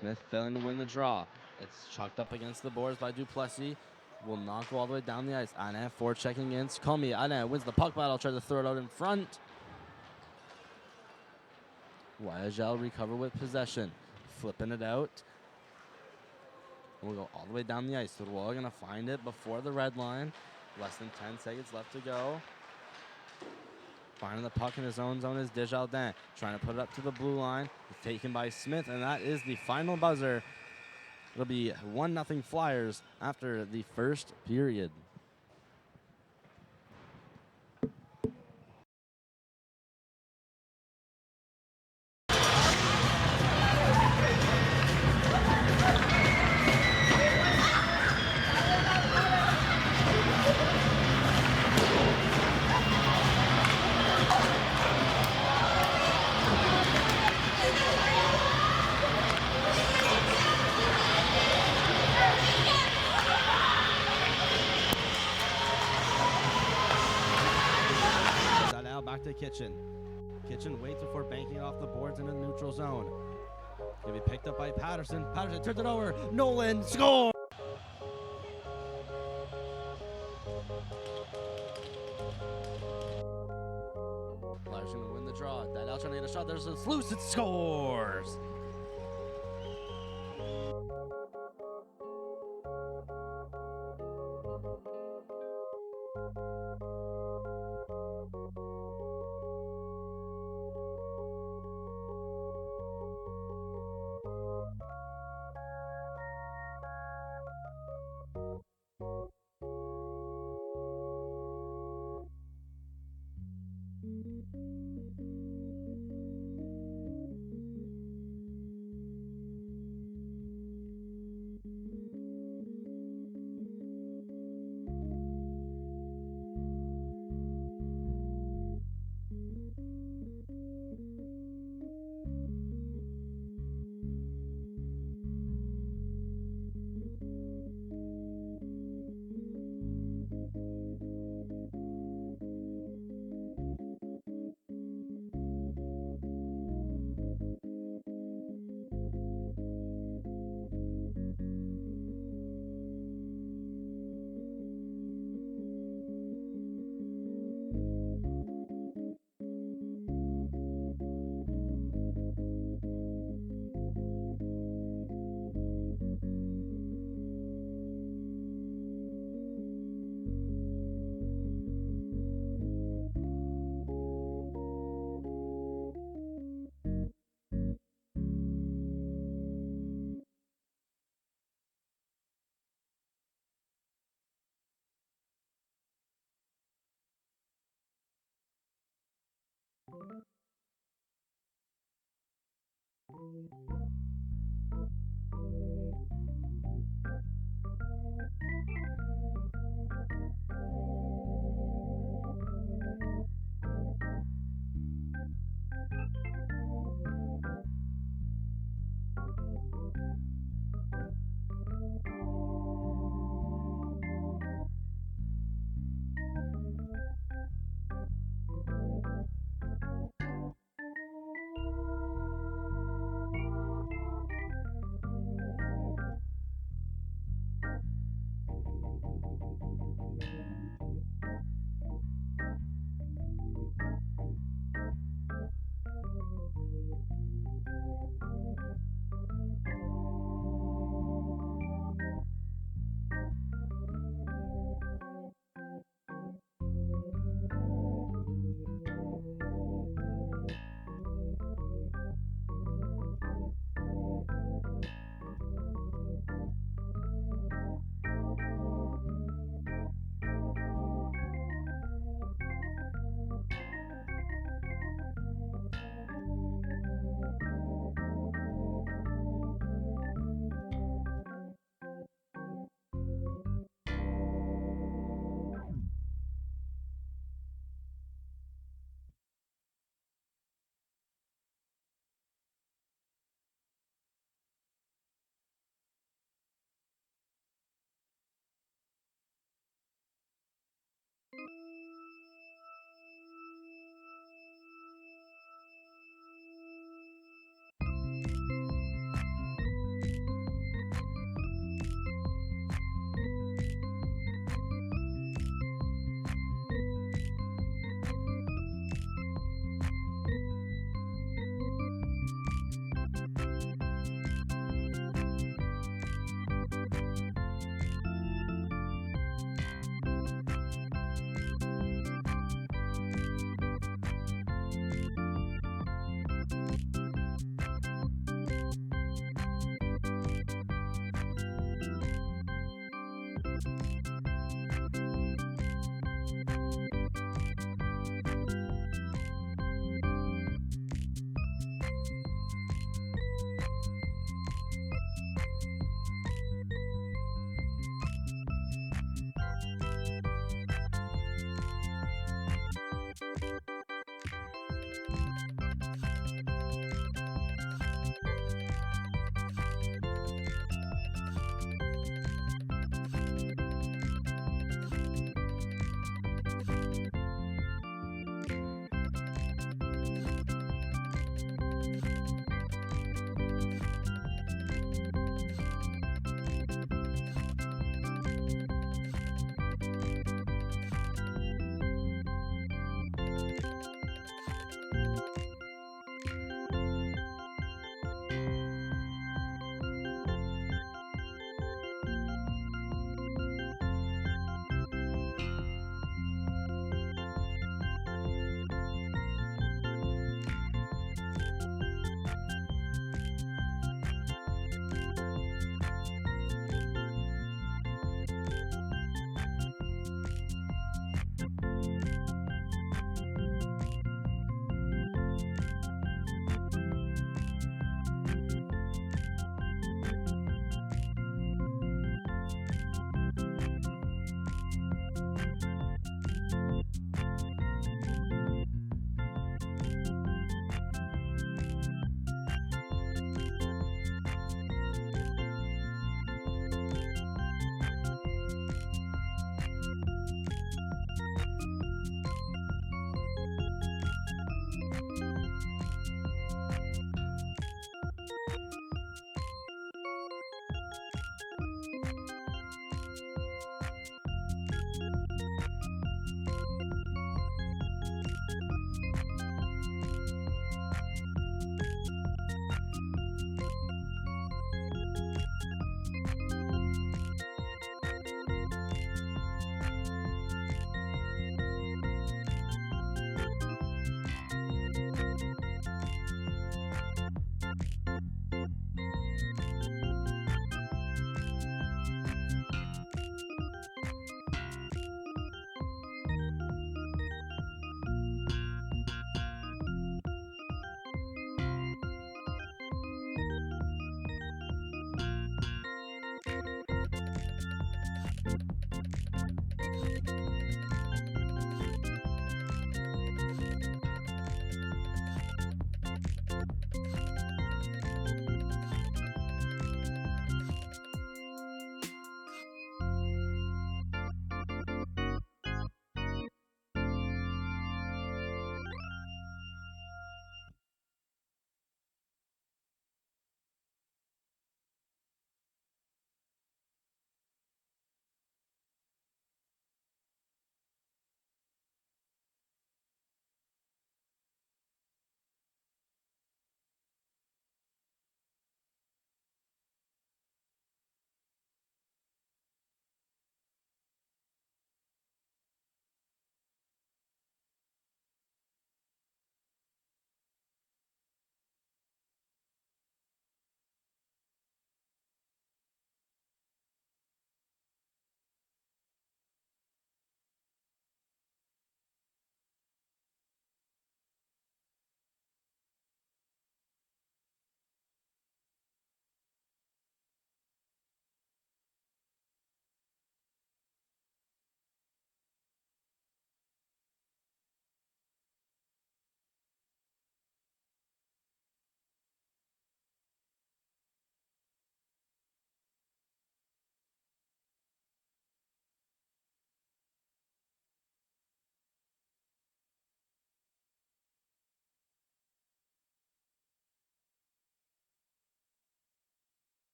Smith failing to win the draw. It's chucked up against the boards by Duplessis. Will not go all the way down the ice. Anna forechecking in. Komi. Anna wins the puck battle. Tries to throw it out in front. Voyageurs recover with possession. Flipping it out. We'll go all the way down the ice. So we're going to find it before the red line. Less than 10 seconds left to go. Finding the puck in his own zone is Desjardins. Trying to put it up to the blue line. It's taken by Smith, and that is the final buzzer. It'll be 1-0 Flyers after the first period. Back to Kitchen. Kitchen waits before banking it off the boards into the neutral zone. Gonna be picked up by Patterson. Patterson turns it over. Nolan score! Flyers gonna win the draw. Dadal trying to get a shot. There's a loose. It scores!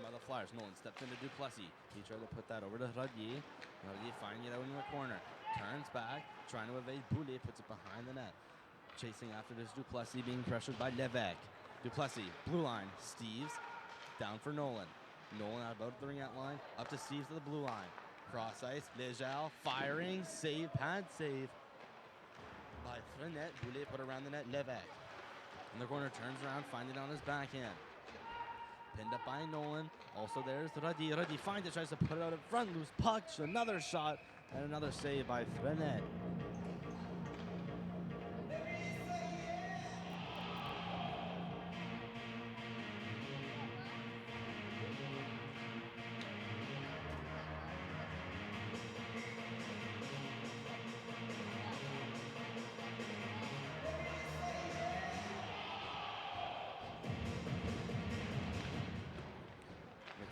by the Flyers. Nolan steps into Duplessis. He tried to put that over to Radier. Radier finding it out in the corner. Turns back, trying to evade Boulet, puts it behind the net. Chasing after this Duplessis, being pressured by Levesque. Duplessis, blue line. Steves down for Nolan. Nolan out about the ring-out line. Up to Steves to the blue line. Cross ice. Lejal firing. Save. Pad save by Frenet. Boulet put around the net. Levesque in the corner, turns around, finding it on his backhand. Pinned up by Nolan. Also there's Radi. Radi finds it, tries to put it out in front. Loose puck. Another shot and another save by Frenet.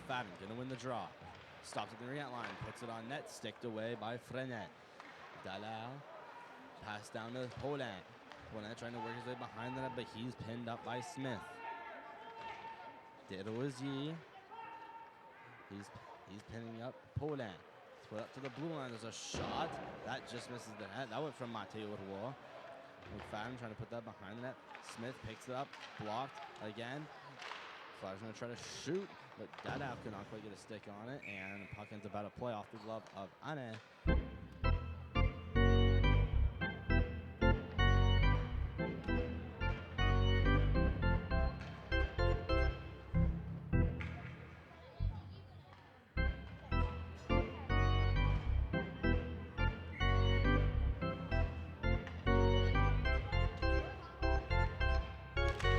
McFadden gonna win the draw. Stops at the ring-out line, puts it on net, sticked away by Frenet. Dalal, pass down to Poland. Poland trying to work his way behind the net, but he's pinned up by Smith. Derozier, he's pinning up Poland. Put up to the blue line, there's a shot. That just misses the net. That went from Matteo Roy. McFadden trying to put that behind the net. Smith picks it up, blocked again. Flyers gonna try to shoot, but Dada could not quite get a stick on it, and the puck ends about to play off the glove of Anne.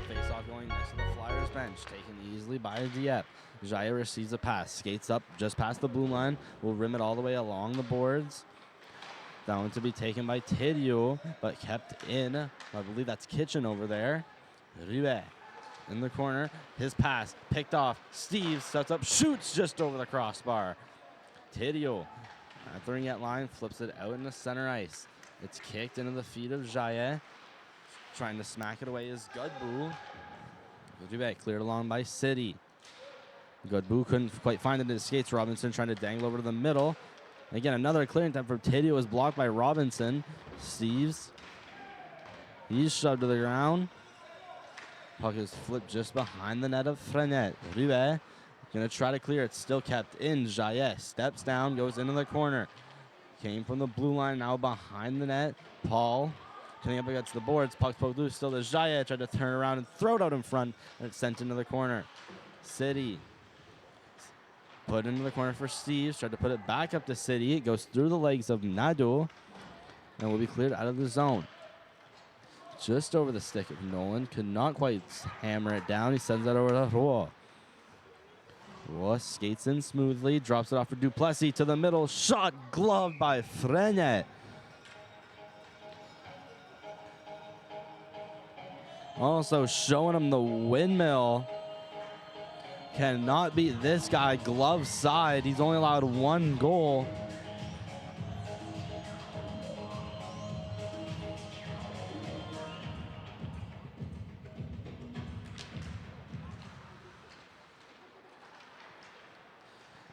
Face-off going next to the Flyers bench, taken easily by Dieppe. Jair receives a pass, skates up just past the blue line, will rim it all the way along the boards. That one to be taken by Tidio, but kept in. I believe that's Kitchen over there. Rue in the corner. His pass picked off. Steve sets up, shoots just over the crossbar. Tidio at the ring-out line, flips it out into center ice. It's kicked into the feet of Jair. Trying to smack it away is Godbout. Rue cleared along by City. Godbout couldn't quite find it in his skates. Robinson trying to dangle over to the middle. Again, another clearing time for Tidio was blocked by Robinson. Steves, he's shoved to the ground. Puck is flipped just behind the net of Frenet. Rue gonna try to clear it. Still kept in. Jaillet steps down, goes into the corner. Came from the blue line, now behind the net. Paul coming up against the boards. Puck poked loose. Still to Jaillet. Tried to turn around and throw it out in front, and it's sent into the corner. City put into the corner for Steve. Tried to put it back up to City. It goes through the legs of Nadeau and will be cleared out of the zone. Just over the stick of Nolan. Could not quite hammer it down. He sends that over to Roy. Roy skates in smoothly. Drops it off for Duplessis to the middle. Shot gloved by Frenet. Also showing him the windmill. Cannot beat this guy glove side. He's only allowed one goal.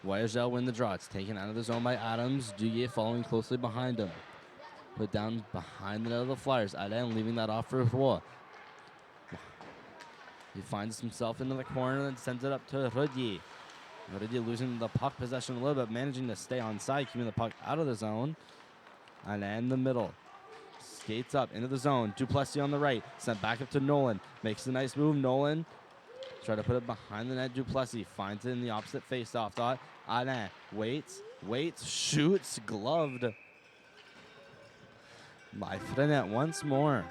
Voyageurs win the draw. It's taken out of the zone by Adams. Duguay following closely behind him. Put down behind the net of the Flyers. Alain leaving that off for Roy. He finds himself into the corner and sends it up to Rodier. Rodier losing the puck possession a little bit, managing to stay on side, keeping the puck out of the zone. Alain in the middle. Skates up into the zone. Duplessis on the right. Sent back up to Nolan. Makes a nice move. Nolan try to put it behind the net. Duplessis finds it in the opposite face-off dot. Alain waits, shoots, gloved by Frenet once more.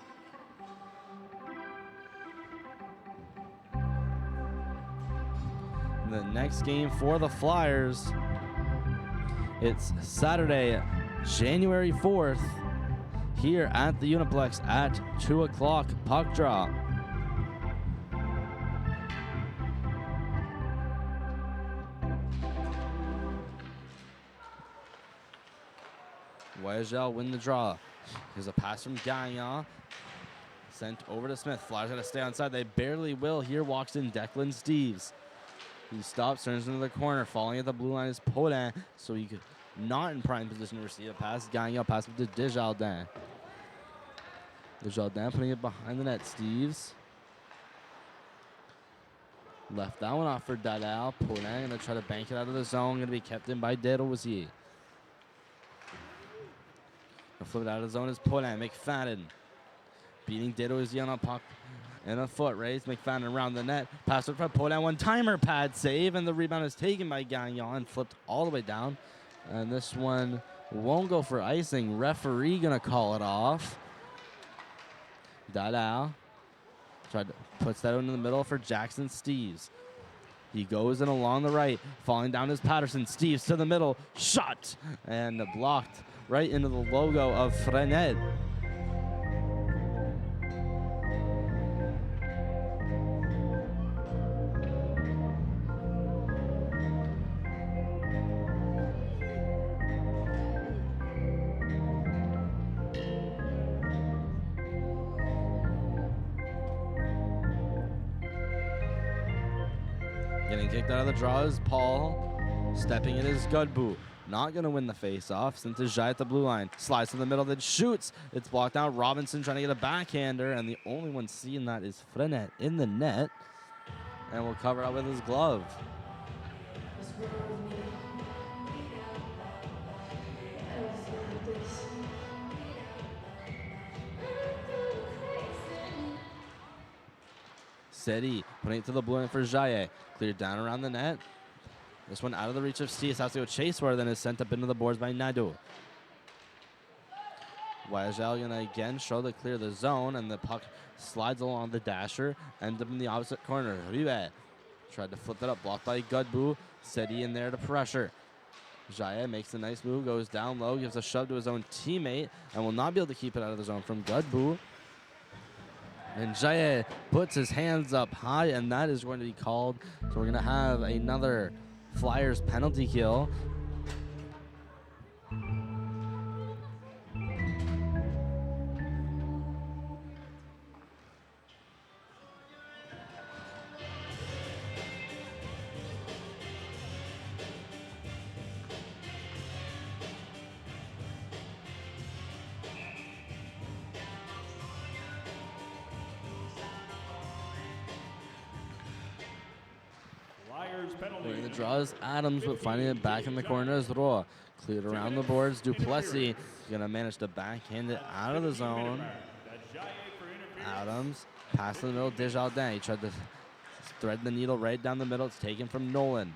The next game for the Flyers, it's Saturday, January 4th, here at the Uniplex at 2 o'clock, puck drop. Voyageurs win the draw. Here's a pass from Gagnon. Sent over to Smith. Flyers got to stay on side. They barely will. Here walks in Declan Steves. He stops, turns into the corner. Falling at the blue line is Paulin, so he could not in prime position to receive a pass. Gagnon pass to Desjardins. Desjardins putting it behind the net. Steves left that one off for Dalal. Paulin going to try to bank it out of the zone. Going to be kept in by Desrosiers. The flip it out of the zone is Paulin. McFadden beating Desrosiers on a puck and a foot race. McFadden around the net. Pass it for Paulin. One-timer pad save, and the rebound is taken by Gagnon and flipped all the way down. And this one won't go for icing. Referee going to call it off. Dalal puts that into the middle for Jackson Steves. He goes in along the right, falling down is Patterson. Steves to the middle, shot, and blocked right into the logo of Frenet. Getting kicked out of the draw is Paul. Stepping in is Godbout. Not going to win the face-off. Sent to Jai at the blue line. Slides to the middle, then shoots. It's blocked out. Robinson trying to get a backhander, and the only one seeing that is Frenet in the net. And will cover up with his glove. Seti putting it to the blue line for Jaye. Cleared down around the net. This one out of the reach of Steves. Has to go chase for it, then is sent up into the boards by Nadeau. Voyageurs going to again show to clear the zone, and the puck slides along the dasher, ends up in the opposite corner. Rivet tried to flip it up, blocked by Godbout. Seti in there to pressure. Jaye makes a nice move, goes down low, gives a shove to his own teammate, and will not be able to keep it out of the zone from Godbout. And Jaye puts his hands up high, and that is going to be called. So we're going to have another Flyers penalty kill. Winning the draw is Adams, but finding it back in the corner is Roy. Cleared around the boards. Duplessis going to manage to backhand it out of the zone. Adams pass to the middle. Desjardins. He tried to thread the needle right down the middle. It's taken from Nolan.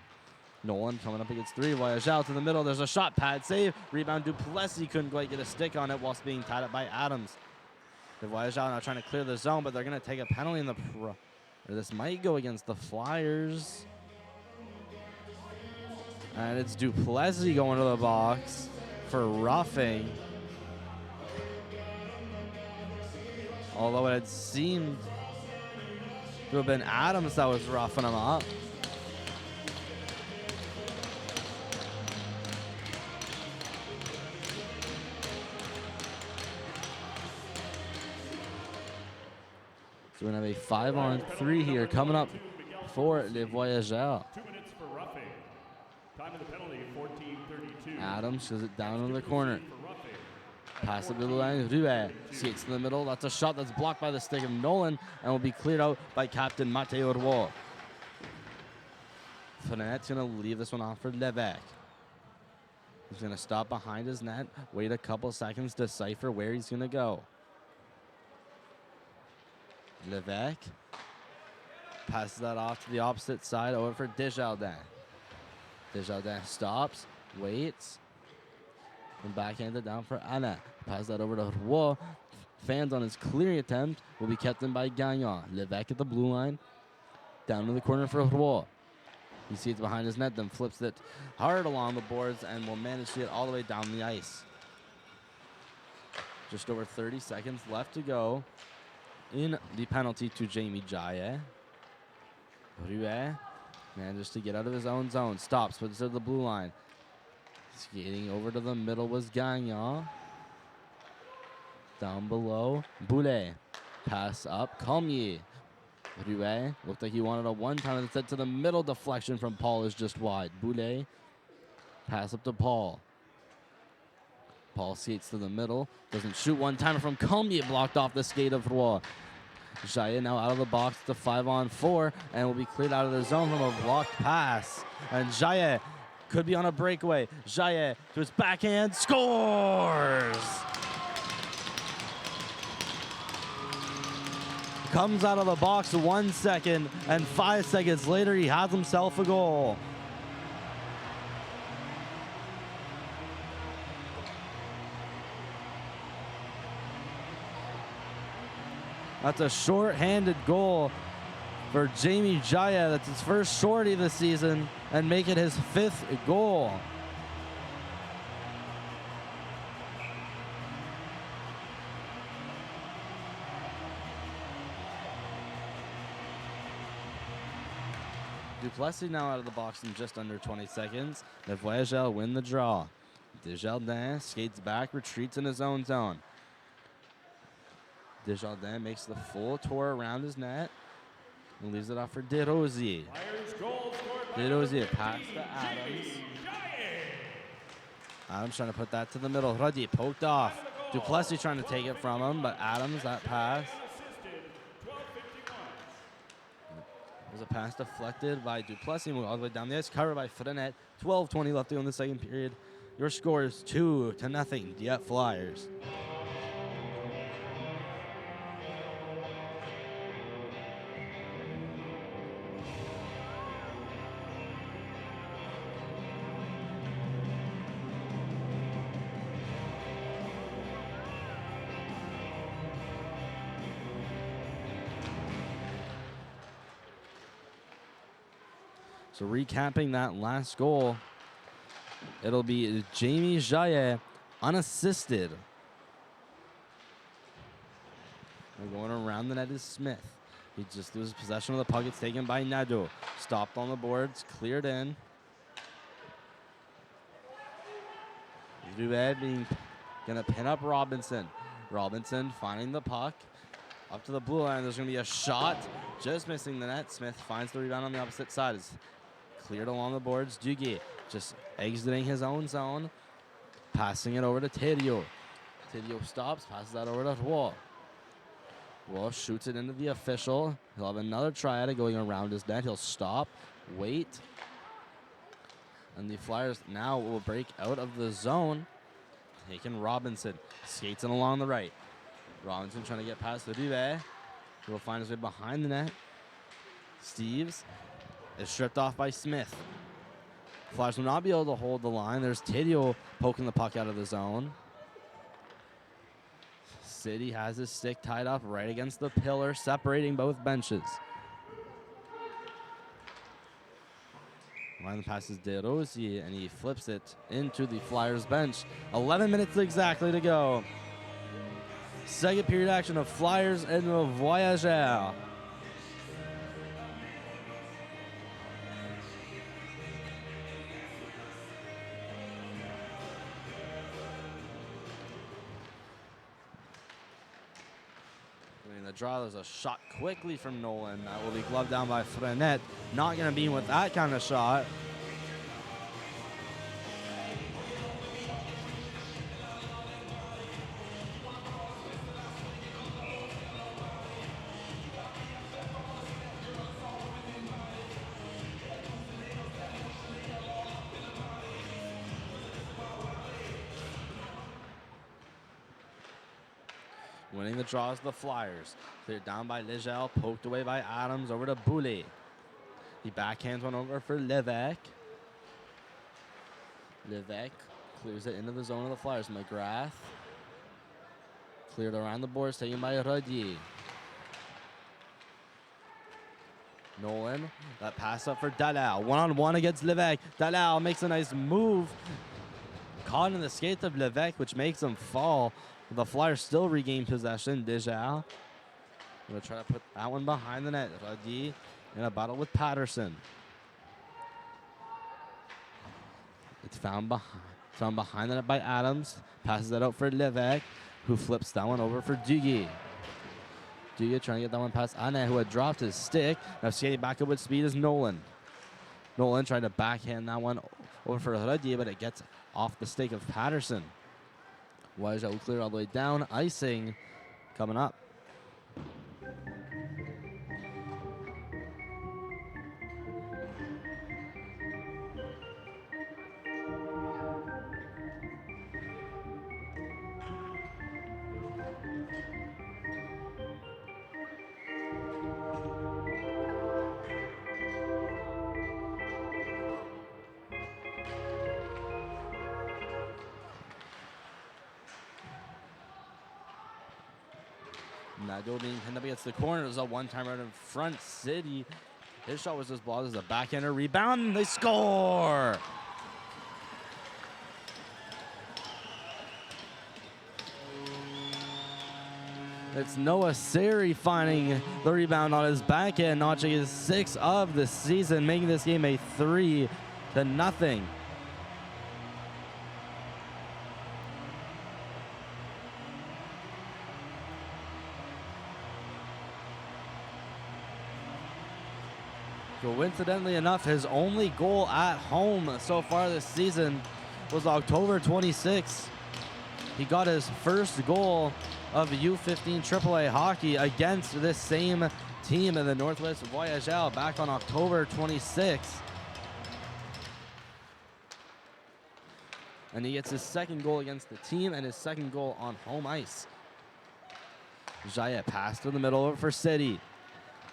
Nolan coming up against three. Voyageurs to the middle. There's a shot. Pad save. Rebound. Duplessis couldn't quite get a stick on it whilst being tied up by Adams. The Voyageurs now trying to clear the zone, but they're going to take a penalty in the or this might go against the Flyers. And it's Duplessis going to the box for roughing. Although it had seemed to have been Adams that was roughing him up. So we're going to have a 5-on-3 here coming up for Les Voyageurs. Time of the penalty, 14:32. Adams shows it down in the corner. Pass it to the line. Ruet skates in the middle. That's a shot that's blocked by the stick of Nolan and will be cleared out by Captain Matteo Roy. Frenet's going to leave this one off for Levesque. He's going to stop behind his net, wait a couple seconds, decipher where he's going to go. Levesque passes that off to the opposite side over for Desjardins. Desjardins stops, waits, and backhanded down for Anna. Pass that over to Roy. Fans on his clearing attempt will be kept in by Gagnon. Levesque at the blue line. Down to the corner for Roy. He sees it behind his net, then flips it hard along the boards and will manage to get all the way down the ice. Just over 30 seconds left to go in the penalty to Jamie Jaye. Ruet manages to get out of his own zone. Stops, puts it to the blue line. Skating over to the middle was Gagnon. Down below, Boulet. Pass up, Cormier. Ruet looked like he wanted a one-timer that set to the middle. Deflection from Paul is just wide. Boulet, pass up to Paul. Paul skates to the middle. Doesn't shoot one-timer from Combier. Blocked off the skate of Roy. Jaillet now out of the box to 5-on-4 and will be cleared out of the zone from a blocked pass. And Jaillet could be on a breakaway. Jaillet to his backhand, scores! Comes out of the box 1 second, and 5 seconds later, he has himself a goal. That's a short-handed goal for Jamie Jaillet. That's his first shorty this season and make it his 5th goal. Duplessis now out of the box in just under 20 seconds. The Voyageurs win the draw. Desjardins skates back, retreats in his own zone. Desjardins makes the full tour around his net and leaves it off for Desrosiers. Desrosiers pass to Adams. Adams trying to put that to the middle. Ruddy poked off. Duplessis trying to take it from him, but Adams, that pass. There's a pass deflected by Duplessis, all the way down the ice, covered by Frenet. 12:20 left to go in the second period. Your score is 2-0, Dieppe Flyers. So recapping that last goal, it'll be Jamie Jaillet unassisted. And going around the net is Smith. He just loses possession of the puck. It's taken by Nadeau. Stopped on the boards, cleared in. Ruet being gonna pin up Robinson. Robinson finding the puck. Up to the blue line. There's gonna be a shot. Just missing the net. Smith finds the rebound on the opposite side. It's cleared along the boards. Duguay just exiting his own zone. Passing it over to Thériault. Thériault stops, passes that over to Roy. Roy shoots it into the official. He'll have another try at it going around his net. He'll stop, wait. And the Flyers now will break out of the zone. Taking Robinson. Skates in along the right. Robinson trying to get past the Ruet. He will find his way behind the net. Steves is stripped off by Smith. Flyers will not be able to hold the line. There's Thériault poking the puck out of the zone. City has his stick tied up right against the pillar, separating both benches. Line passes Desrosiers, and he flips it into the Flyers bench. 11 minutes exactly to go. Second period action of Flyers and the Voyageurs. The draw, there's a shot quickly from Nolan. That will be gloved down by Frenet. Not going to be with that kind of shot. Winning the draw is the Flyers. Cleared down by Legel, poked away by Adams, over to Boulet. He backhands one over for Levesque. Levesque clears it into the zone of the Flyers. McGrath cleared around the boards, taken by Rodier. Nolan, that pass up for Dalal. One-on-one against Levesque. Dalal makes a nice move. Caught in the skates of Levesque, which makes him fall. The Flyers still regain possession. Desjardins going to try to put that one behind the net. Rodier in a battle with Patterson. It's found behind the net by Adams. Passes that out for Levesque, who flips that one over for Duguay. Duya trying to get that one past Anne, who had dropped his stick. Now skating back up with speed is Nolan. Nolan trying to backhand that one over for Radier, but it gets off the stick of Patterson. Voyageurs will clear all the way down. Icing coming up. Nigel being pinned up against the corner. There's a one-timer in front. City. His shot was just blocked as a backhander rebound. And they score! It's Noah Seri finding the rebound on his backhand, notching his 6th of the season, making this game a 3-0. Coincidentally enough, his only goal at home so far this season was October 26th. He got his first goal of U15 AAA hockey against this same team in the Northwest Voyageurs back on October 26th. And he gets his second goal against the team and his second goal on home ice. Jaya pass to the middle over for City.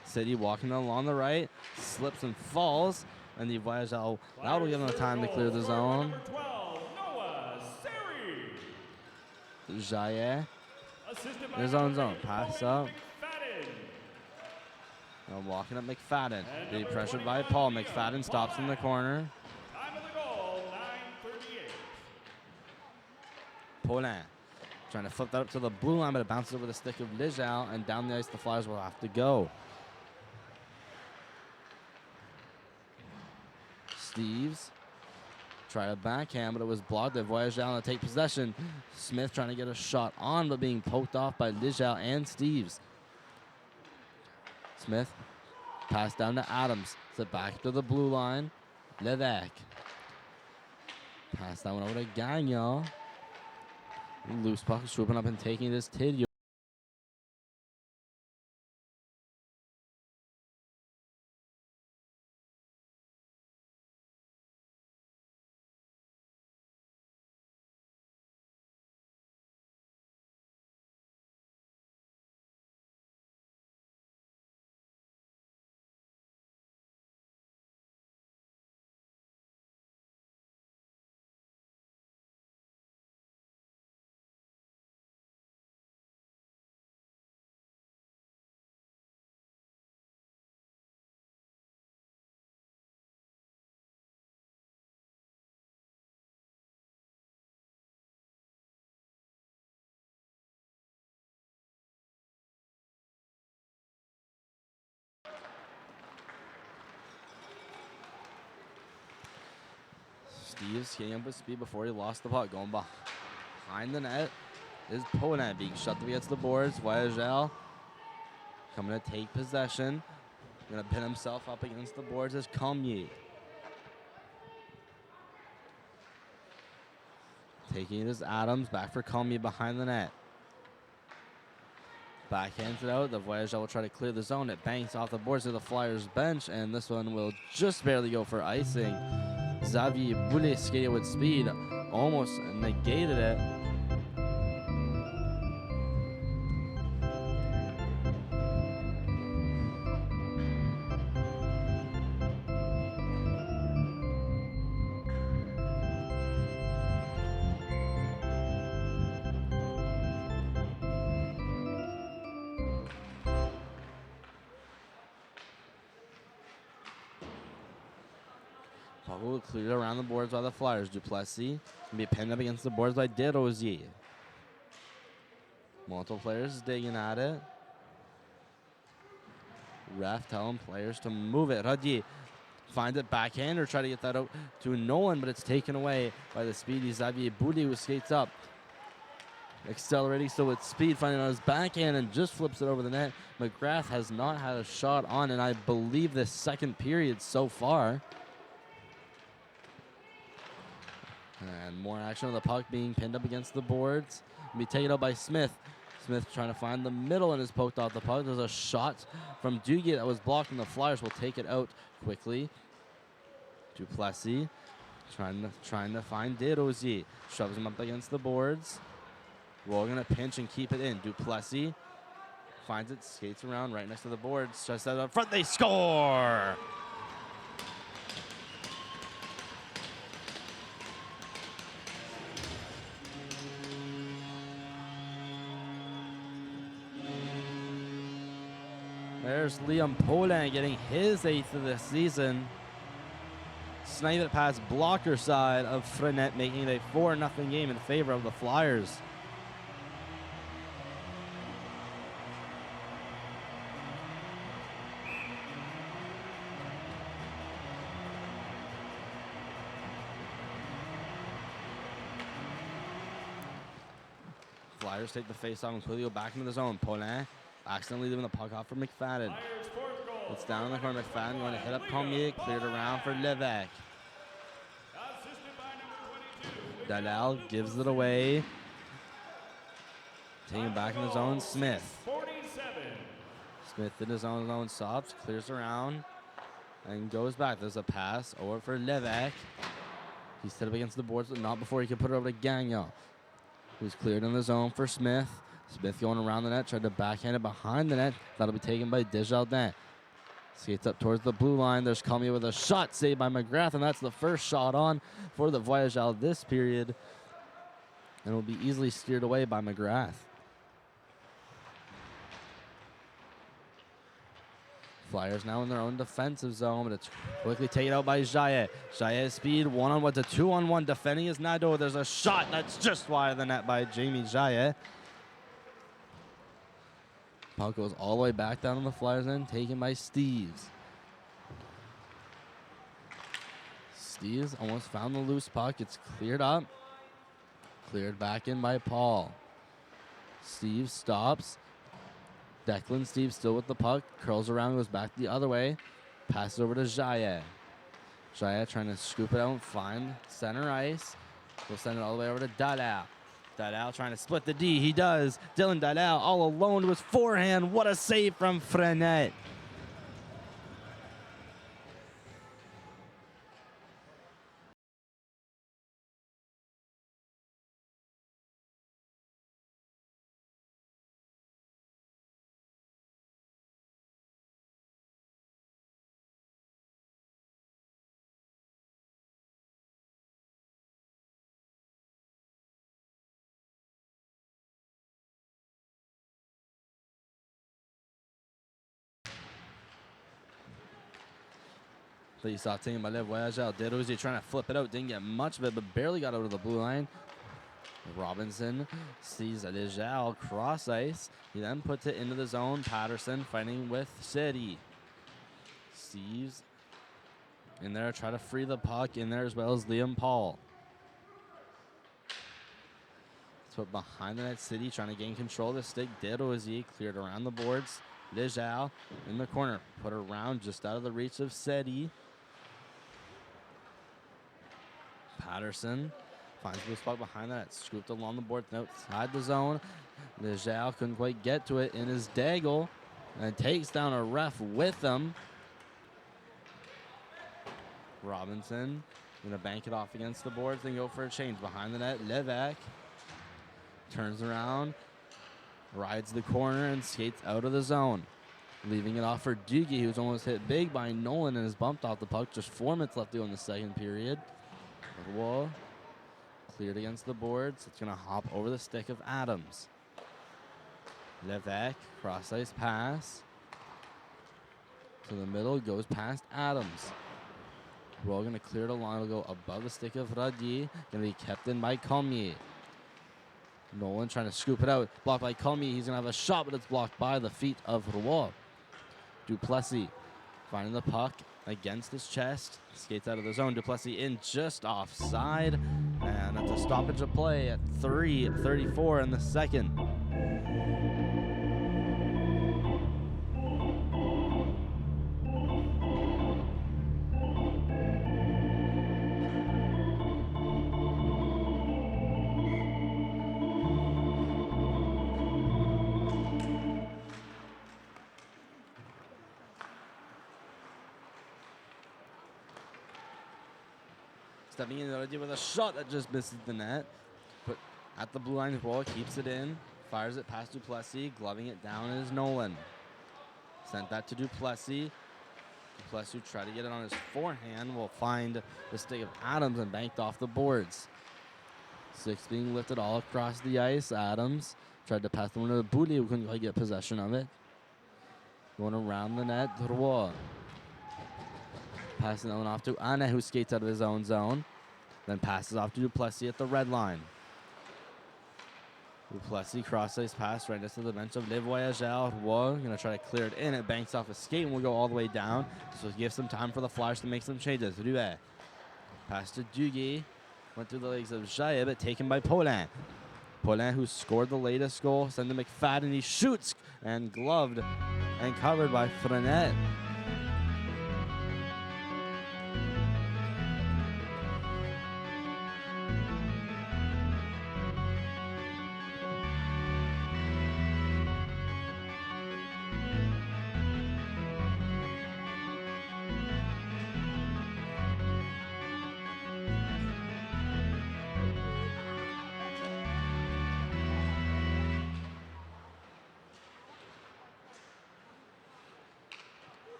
City walking along the right, slips and falls, and the Voyageurs, that will give him time to clear the zone. Number 12, Noah Seri. Jaya in his own zone, pass up. And walking up McFadden, being pressured by Paul. McFadden stops in the corner. Time of the goal, 9:38. Paulin trying to flip that up to the blue line, but it bounces over the stick of Lijal, and down the ice the Flyers will have to go. Steves try to backhand, but it was blocked. The Voyageurs to take possession. Smith trying to get a shot on, but being poked off by Lijal and Steves. Smith pass down to Adams. Slip back to the blue line. Levesque pass that one over to Gagnon. Loose puck swooping up and taking this Tidio. Steve's getting up with speed before he lost the puck. Going behind the net is Ponat being shut against the boards. Voyageurs coming to take possession. Going to pin himself up against the boards is Comye. Taking it is Adams. Back for Comye behind the net. Backhands it out. The Voyageurs will try to clear the zone. It banks off the boards to the Flyers bench, and this one will just barely go for icing. Xavier Boulet skated with speed, almost negated it. Cleared around the boards by the Flyers. Duplessis can be pinned up against the boards by Desrosiers. Multiple players digging at it. Ref telling players to move it. Radier finds it backhand or try to get that out to Nolan, but it's taken away by the speedy Xavier Bouli, who skates up. accelerating still with speed, finding on his backhand and just flips it over the net. McGrath has not had a shot on, and I believe this second period so far. And more action on the puck being pinned up against the boards. Be taken out by Smith. Smith trying to find the middle and is poked off the puck. There's a shot from Duguay that was blocked, and the Flyers will take it out quickly. Duplessis trying to find Desrosiers. Shoves him up against the boards. We're going to pinch and keep it in. Duplessis finds it, skates around right next to the boards. Just out up front, they score! There's Liam Poland getting his 8th of the season. Snipe it past blocker side of Frenette, making it a 4-0 game in favor of the Flyers. Flyers take the face-off and quickly go back into the zone. Poland accidentally leaving the puck off for McFadden. It's down in the corner. McFadden going to hit up Cormier. Cleared around for Levesque. Dalal gives it away. Taking it back in the zone. Smith. Smith in his own zone. Stops. Clears around. And goes back. There's a pass over for Levesque. He's set up against the boards, but not before he can put it over to Gagnon, who's cleared in the zone for Smith. Smith going around the net, tried to backhand it behind the net. That'll be taken by Desjardins. Skates up towards the blue line. There's Cormier with a shot saved by McGrath, and that's the first shot on for the Voyageurs this period. And will be easily steered away by McGrath. Flyers now in their own defensive zone, but it's quickly taken out by Jaillet. Jaillet speed, 1-on-1 to 2-on-1, defending his Nadeau. There's a shot that's just wide of the net by Jamie Jaillet. Puck goes all the way back down on the Flyers end, taken by Steves. Steves almost found the loose puck. It's cleared up. Cleared back in by Paul. Steves stops. Declan Steves still with the puck. Curls around, goes back the other way. Passes over to Jaillet. Jaillet trying to scoop it out and find center ice. We'll send it all the way over to Dalal. Dalal trying to split the D. He does. Dylan Dalal all alone to his forehand. What a save from Frenette. Face off taken by Les Voyageurs. Desrosiers trying to flip it out. Didn't get much of it, but barely got over the blue line. Robinson sees Legal cross ice. He then puts it into the zone. Patterson fighting with City. Steves in there, try to free the puck in there as well as Liam Paul. So behind the net, City trying to gain control of the stick. Desrosiers cleared around the boards. Legal in the corner. Put around just out of the reach of City. Patterson finds the spot behind that. Scooped along the board outside the zone. Legal couldn't quite get to it in his daggle and takes down a ref with him. Robinson going to bank it off against the boards and go for a change. Behind the net, Levesque turns around, rides the corner, and skates out of the zone. Leaving it off for Duguay, who's almost hit big by Nolan and has bumped off the puck. Just 4 minutes left to go in the second period. Wall cleared against the boards. It's going to hop over the stick of Adams. Levesque, cross ice pass to the middle, goes past Adams. We're all going to clear the line. It'll go above the stick of Radier. Going to be kept in by Cormier. Nolan trying to scoop it out. Blocked by Cormier. He's going to have a shot, but it's blocked by the feet of Roy. Duplessis finding the puck against his chest. Skates out of the zone. Duplessis in just offside. And that's a stoppage of play at 3:34 in the second. Stepping in already with a shot that just misses the net. But at the blue line, Roy keeps it in, fires it past Duplessis, gloving it down is Nolan. Sent that to Duplessis. Duplessis tried to get it on his forehand, will find the stick of Adams and banked off the boards. 6 being lifted all across the ice. Adams tried to pass the one to the Boulay, who couldn't quite get possession of it. Going around the net, Roy. Passing that one off to Anna, who skates out of his own zone. Then passes off to Duplessis at the red line. Duplessis cross-ice pass right next to the bench of Les Voyageurs. Roy going to try to clear it in. It banks off a skate and will go all the way down. This will give some time for the Flyers to make some changes. Ruet. Pass to Duguay. Went through the legs of Jaye, but taken by Paulin. Paulin, who scored the latest goal, sent to McFadden. He shoots and gloved and covered by Frenet.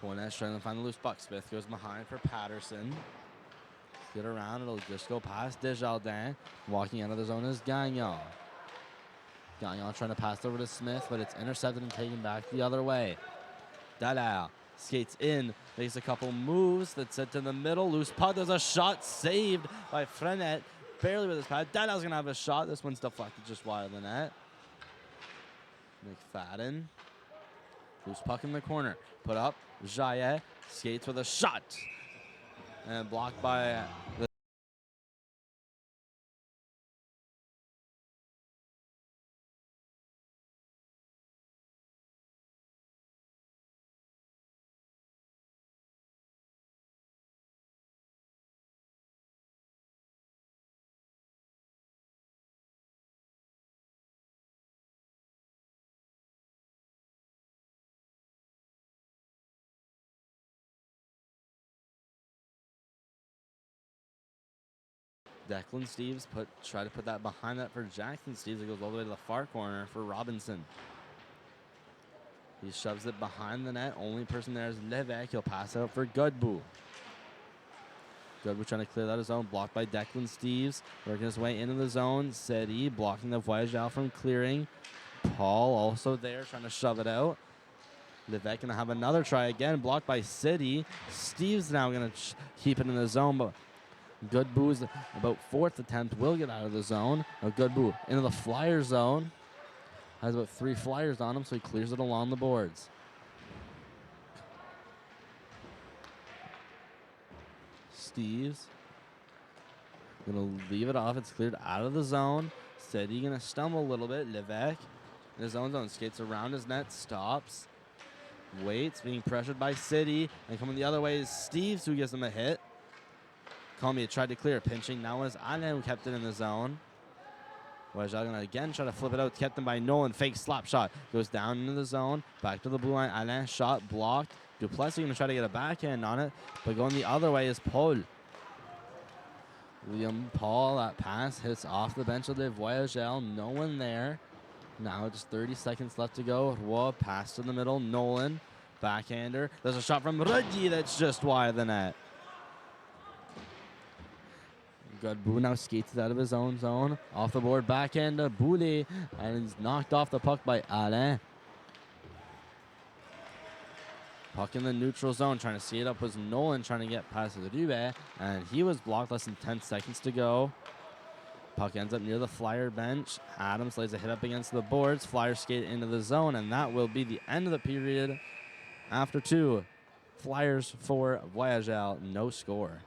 Poinet's trying to find the loose puck. Smith goes behind for Patterson. Get around. It'll just go past Desjardins. Walking out of the zone is Gagnon. Gagnon trying to pass over to Smith, but it's intercepted and taken back the other way. Dallaire skates in, makes a couple moves. That's it to the middle. Loose puck. There's a shot saved by Frenet. Barely with his pad. Dallaire's going to have a shot. This one's deflected just wide of the net. McFadden. Loose puck in the corner. Put up. Jaye skates with a shot. And blocked by the Declan Steves try to put that behind that for Jackson Steves. It goes all the way to the far corner for Robinson. He shoves it behind the net. Only person there is Levesque. He'll pass it out for Godbout. Godbout trying to clear that his own. Blocked by Declan Steves. Working his way into the zone. Seti blocking the Voyageurs from clearing. Paul also there trying to shove it out. Levesque going to have another try again. Blocked by Seti. Steves now going to keep it in the zone, but Godbout's about 4th attempt will get out of the zone. Now Godbout into the Flyer zone. Has about 3 Flyers on him, so he clears it along the boards. Steves going to leave it off. It's cleared out of the zone. Seti going to stumble a little bit. Levesque in his own zone skates around his net, stops, waits, being pressured by Seti, and coming the other way is Steves, who gives him a hit. Colmier tried to clear, pinching. Now is Alain, who kept it in the zone. Voyageurs going to again try to flip it out. Kept him by Nolan. Fake slap shot. Goes down into the zone. Back to the blue line. Alain shot blocked. Duplessis going to try to get a backhand on it. But going the other way is Paul. William Paul, that pass hits off the bench of the Voyageurs. No one there. Now just 30 seconds left to go. Roy pass to the middle. Nolan. Backhander. There's a shot from Ruddy that's just wide of the net. Godbout now skates out of his own zone. Off the board, backhand to Boulay. And he's knocked off the puck by Alain. Puck in the neutral zone. Trying to see it up was Nolan trying to get past Ruet. And he was blocked. Less than 10 seconds to go. Puck ends up near the Flyer bench. Adams lays a hit up against the boards. Flyers skate into the zone. And that will be the end of the period after 2. Flyers for Voyageurs, no score.